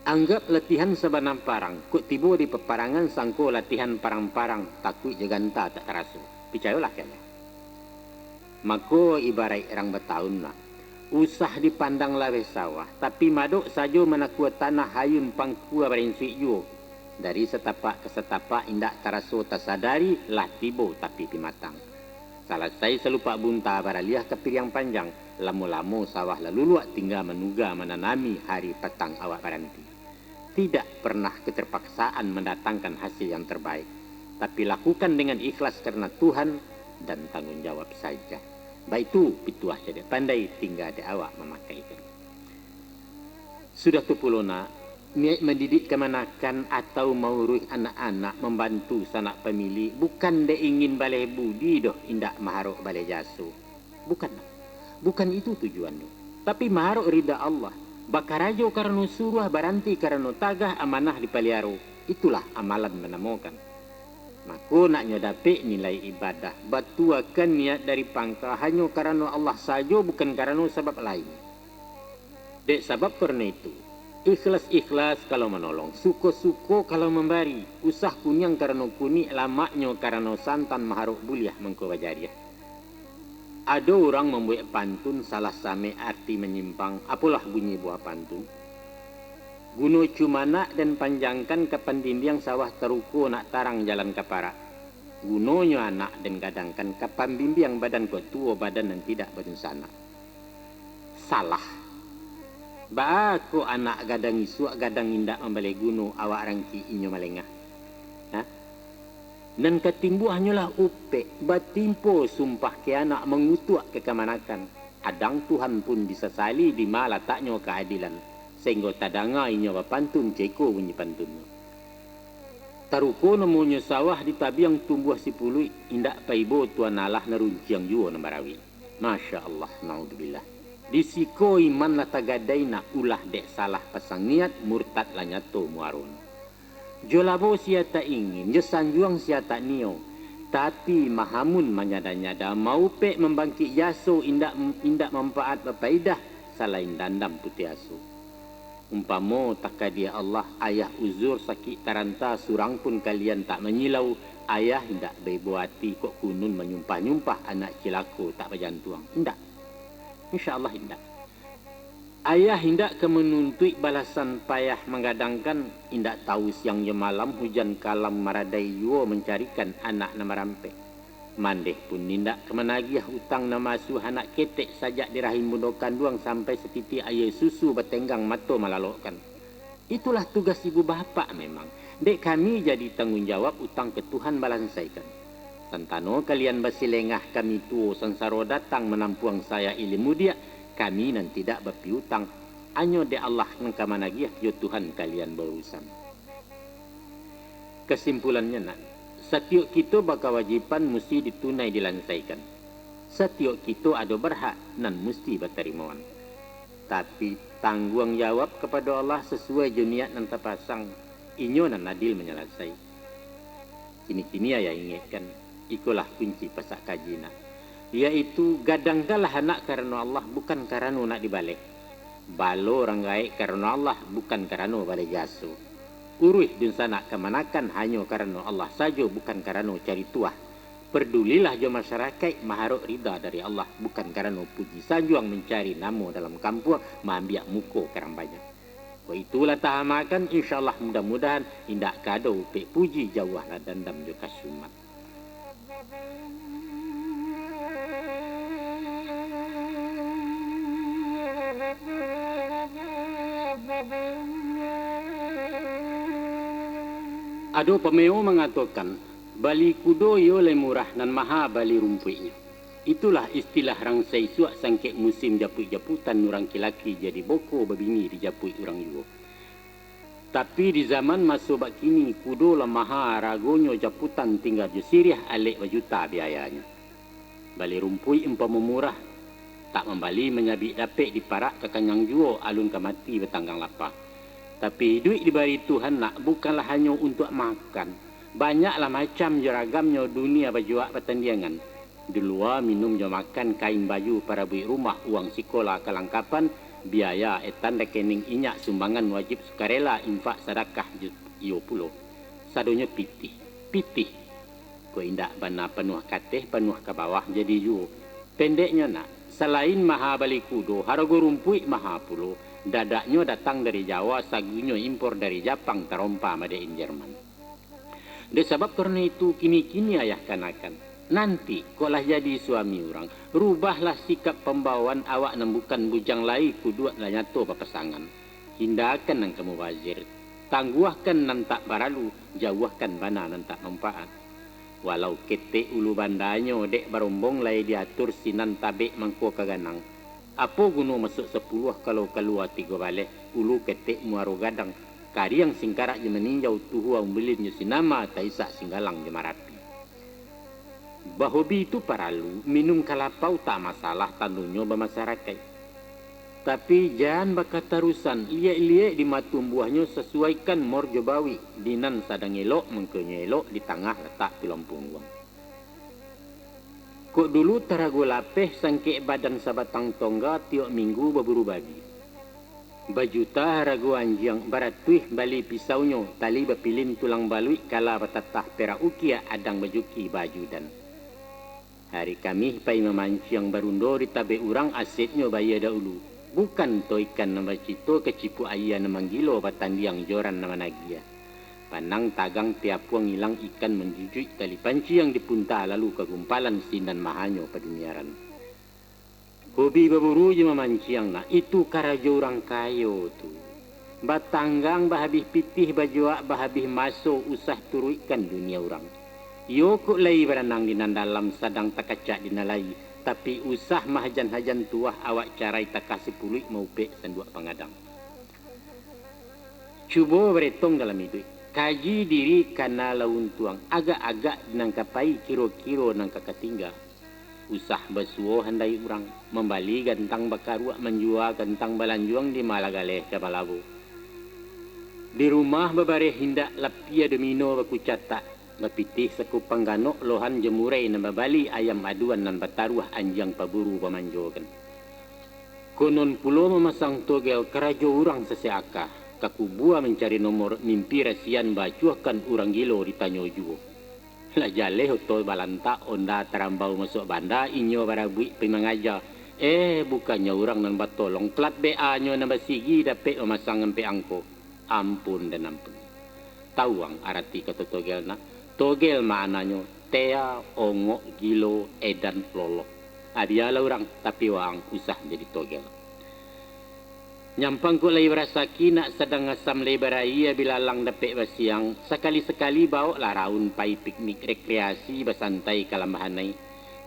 Anggap latihan sabanam parang. Kuk tibo di peparangan sangko latihan parang-parang. Takut jaganta tak teraso. Picayolah kaya. Mako ibarai orang bertahun lah. Usah dipandang lawe sawah. Tapi maduk sajo menakua tanah hayun pangkua berinsik juo. Dari setapak ke setapak indak teraso tersadari lah tibo tapi pimatang. Salah saya selupa bunta baraliah kepir yang panjang. Lamo-lamo sawah lalu luak tinggal menuga menanami hari petang awak baranti. Tidak pernah keterpaksaan mendatangkan hasil yang terbaik. Tapi lakukan dengan ikhlas karena Tuhan dan tanggung jawab saja. Baik itu pituah jadi pandai tinggal di awak memakaikan. Sudah tu pulona niat mendidik kemanakan atau mauruh anak-anak membantu sanak pemilih bukan dia ingin balai budi doh indak maharuk balai jasu. Bukan itu tujuannya. Tapi maharuk ridha Allah. Bakarajo karena suruh baranti karena tagah amanah dipeliaru. Itulah amalan menemukan. Maka nak nyodapik nilai ibadah. Batuakan niat dari pangkal hanya karena Allah saja bukan karena sebab lain. Dek sebab karena itu. Ikhlas-ikhlas kalau menolong. Suko-suko kalau memberi. Usah kunyang karena kuni lamaknya karena santan maharuk buliah mengkobajariah. Ada orang membuat pantun salah same arti menyimpang. Apalah bunyi buah pantun. Guno cumana dan panjangkan ke pendinding sawah teruko nak tarang jalan kapara. Gunonya anak dan gadangkan ke pembimbing badan kau tua badan dan tidak berencana. Salah. Baku anak gadang isu gadang indak membalik guno awak rangki inyo malengah. Dan ketimbu hanyalah upe. Batimpo sumpah ke anak mengutuk ke kemanakan. Adang Tuhan pun disesali di malah taknya keadilan. Sehingga tadanga inyo pantun ceko bunyi pantunnya. Taruko namanya sawah di tabiang tumbuh si pului indak paibo tuan Allah nerunciang juo nambarawi. Masya Allah, naudzubillah. Disiko iman la tagadaina ulah dek salah pasang niat murtad la nyato muarun. Jolabo siata ingin, jesanjuang siata nio. Tapi mahamun manyada-nyada mau pe membangkit yaso indak manfaat berpaidah selain dandam putih asu. Umpamo takadia Allah ayah uzur sakit taranta surang pun kalian tak menyilau. Ayah hendak berbuati kok kunun menyumpah-nyumpah anak cilaku tak berjantuang. Hendak. InsyaAllah hendak. Ayah hendak ke menuntut balasan payah menggadangkan. Hendak tahu siang malam hujan kalam maradai yuo mencarikan anak nama rampe. Mandeh pun nindak kemenagiah hutang nama asuh anak ketek sajak dirahim mundokan duang sampai setiti air susu bertenggang mato malalokkan. Itulah tugas ibu bapa memang. Dek kami jadi tanggungjawab utang ke Tuhan balansaikan. Santano kalian basilengah kami tuo sansaro datang menampuang saya ilmu dia. Kami nan tidak berpiutang. Anyo de Allah nengkamanagiah yo Tuhan kalian berurusan. Kesimpulannya nak. Setiap kita berkewajipan mesti ditunai dilansaikan. Setiap kita ada berhak dan mesti berterimaan. Tapi tanggung jawab kepada Allah sesuai juniat dan terpasang. Inyo dan adil menyelesai. Kini-kini ayah ingatkan. Ikulah kunci pasak kajina. Iaitu gadangkalah anak karena Allah bukan karena nak dibalik. Balo orang gaik karena Allah bukan karena balik jasuh. Uruh dan sanak kemanakan hanya karena Allah saja bukan karena cari tuah. Perdulilah jo masyarakat maharuk ridha dari Allah bukan karena puji sanjuang mencari namo dalam kampung maambiak muko kerang banyak. Itulah tahamakan insyaallah mudah-mudahan indak kado pe puji jauhlah dandam jo kasumat. Ado pemeo mengatakan, bali kudo yo le murah dan maha bali rumpuinya. Itulah istilah rangsai suak sangkek musim japui-japutan orang kilaki jadi boko babini di japui orang yuo. Tapi di zaman masuk bak kini, kudo lamaha ragonyo japutan tinggal jusiriah alik bajuta biayanya. Bali rumpui umpama murah, tak membali menyabik dapik diparak ke kanyang juo alun ke mati betanggang lapah. Tapi duit diberi Tuhan nak bukanlah hanya untuk makan. Banyaklah macam jeragamnya dunia bajuak pertandingan. Di luar minum jo makan, kain baju para bui rumah, uang sekolah kelengkapan, biaya etan rekening inyak sumbangan wajib sukarela infak sedekah iyo pulo. Sadonya pitih. Ko indak bana penuh kateh penuh ke bawah jadi ju. Pendeknya nak, selain maha bali kudo, harga rumpui maha pulo. Dadaknya datang dari Jawa, sagunya impor dari Jepang, terompa made in Jerman. Sebab karena itu kini-kini ayah kanakan. Nanti kolah jadi suami orang, rubahlah sikap pembawaan awak nembukan bujang lai kuduat lah nyato papasangan. Hindarkan nang kamu wazir, tangguhkan nan tak baralu, jauhkan bana nan tak manfaat. Walau kete ulu bandanyo dek barombong lai diatur sinan tabek mangko kaganang. Apa guna masuk 10 kalau keluar 3 balik, ulu ketek muaro gadang. Kari yang singkarak je meninjau tuhu umbelin je sinama taisak singgalang je marapi. Bahobi itu paralu, minum kalapau tak masalah tandunyo bermasyarakat. Tapi jangan bakat tarusan, liek-liek di matum buahnya sesuaikan mor jobawi. Dinan sadang elok, mengkenya elok, di tengah letak di lompung uang. Kok dulu teragu lapeh sangkek badan sabatang tongga tiok minggu berburu babi. Bajuta ragu anjang barat tuih bali pisaunyo tali bepilin tulang balui kala batatah pera ukia adang bajuki baju dan. Hari kami pai memancing barundo di tabe urang asetnyo bayi dahulu. Bukan to ikan nama cito kecipu ayah nama gilo batandiang joran nama nagia. Panang tagang tiapuang hilang ikan menjujui tali panci yang dipunta lalu kegumpalan sinan mahanyo paduniaran. Hobi berburu je memancing nak itu karajo orang kayo tu. Batanggang bahabis pitih bajuak bahabis masuk usah turu ikan dunia orang. Yo kok lay berenang di dalam sadang takacak di nalai. Tapi usah mahajan-hajan tuah awak carai takasih puluh mau pek sandua pangadang. Cuba beretong dalam hidup. Kaji diri karena laun tuang. Agak-agak nangkapai kiro-kiro nangka ketinggal. Usah bersuo handai urang. Membali gantang bakaruak menjual gantang balanjuang di Malagaleh Cabalabu. Di rumah bebareh hindak lapia domino bakucatak. Bapitih sekupang ganok lohan jemurai na babali ayam aduan nan bataruah anjang paburu pamanjogan. Konon pulo memasang togel kerajo urang seseakah. Kakubua mencari nomor mimpi rasian bacuahkan urang gilo ditanyo juo. Lah jale hoto balanta onda terambau masuk banda inyo barabui pimangaja. Bukannya urang nan batolong plat BA nyo nan basigi dapet memasang empe angko. Ampun dan ampun. Tawang arati kata togel na. Togel maknanya tea, ongo, gilo, edan, lolo. Adialah orang tapi wang usah jadi togel. Nyampang ko lay berasaki nak sedang asam lay beraya bila lang dapet basiang. Sekali-sekali bawa lah raun pai piknik rekreasi bersantai kalambahanai.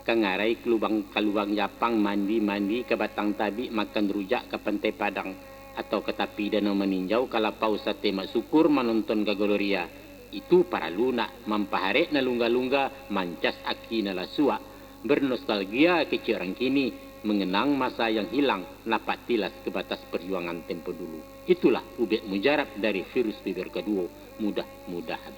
Kangarai kalubang Japang mandi-mandi ke batang tabi makan rujak ke pantai Padang. Atau ke tapi danau meninjau kalapau sate mak syukur menonton gagoloria. Itu para lunak mampaharek na lungga-lungga mancas aki na lasua. Bernostalgia kecil orang kini. Mengenang masa yang hilang, napak tilas ke batas perjuangan tempo dulu. Itulah ubek mujarab dari virus fever kedua, mudah-mudahan.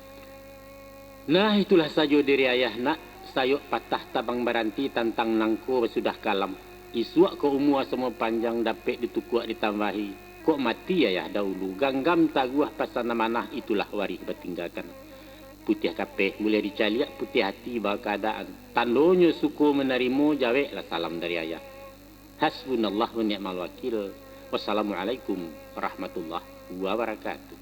Nah itulah saja diri ayah nak, sayok patah tabang baranti tantang nangko sudah kalam. Isuak ke umur semua panjang dapet ditukuak ditambahi. Kok mati ayah dahulu, ganggam taguah pasana manah itulah waris bertinggalkan. Putih kapeh mulai dicaliak, putih hati bawa keadaan. Tandonyo suku menarimu jawek lah salam dari ayah. Hasbunallah wa ni'mal wakil. Wassalamualaikum warahmatullahi wabarakatuh.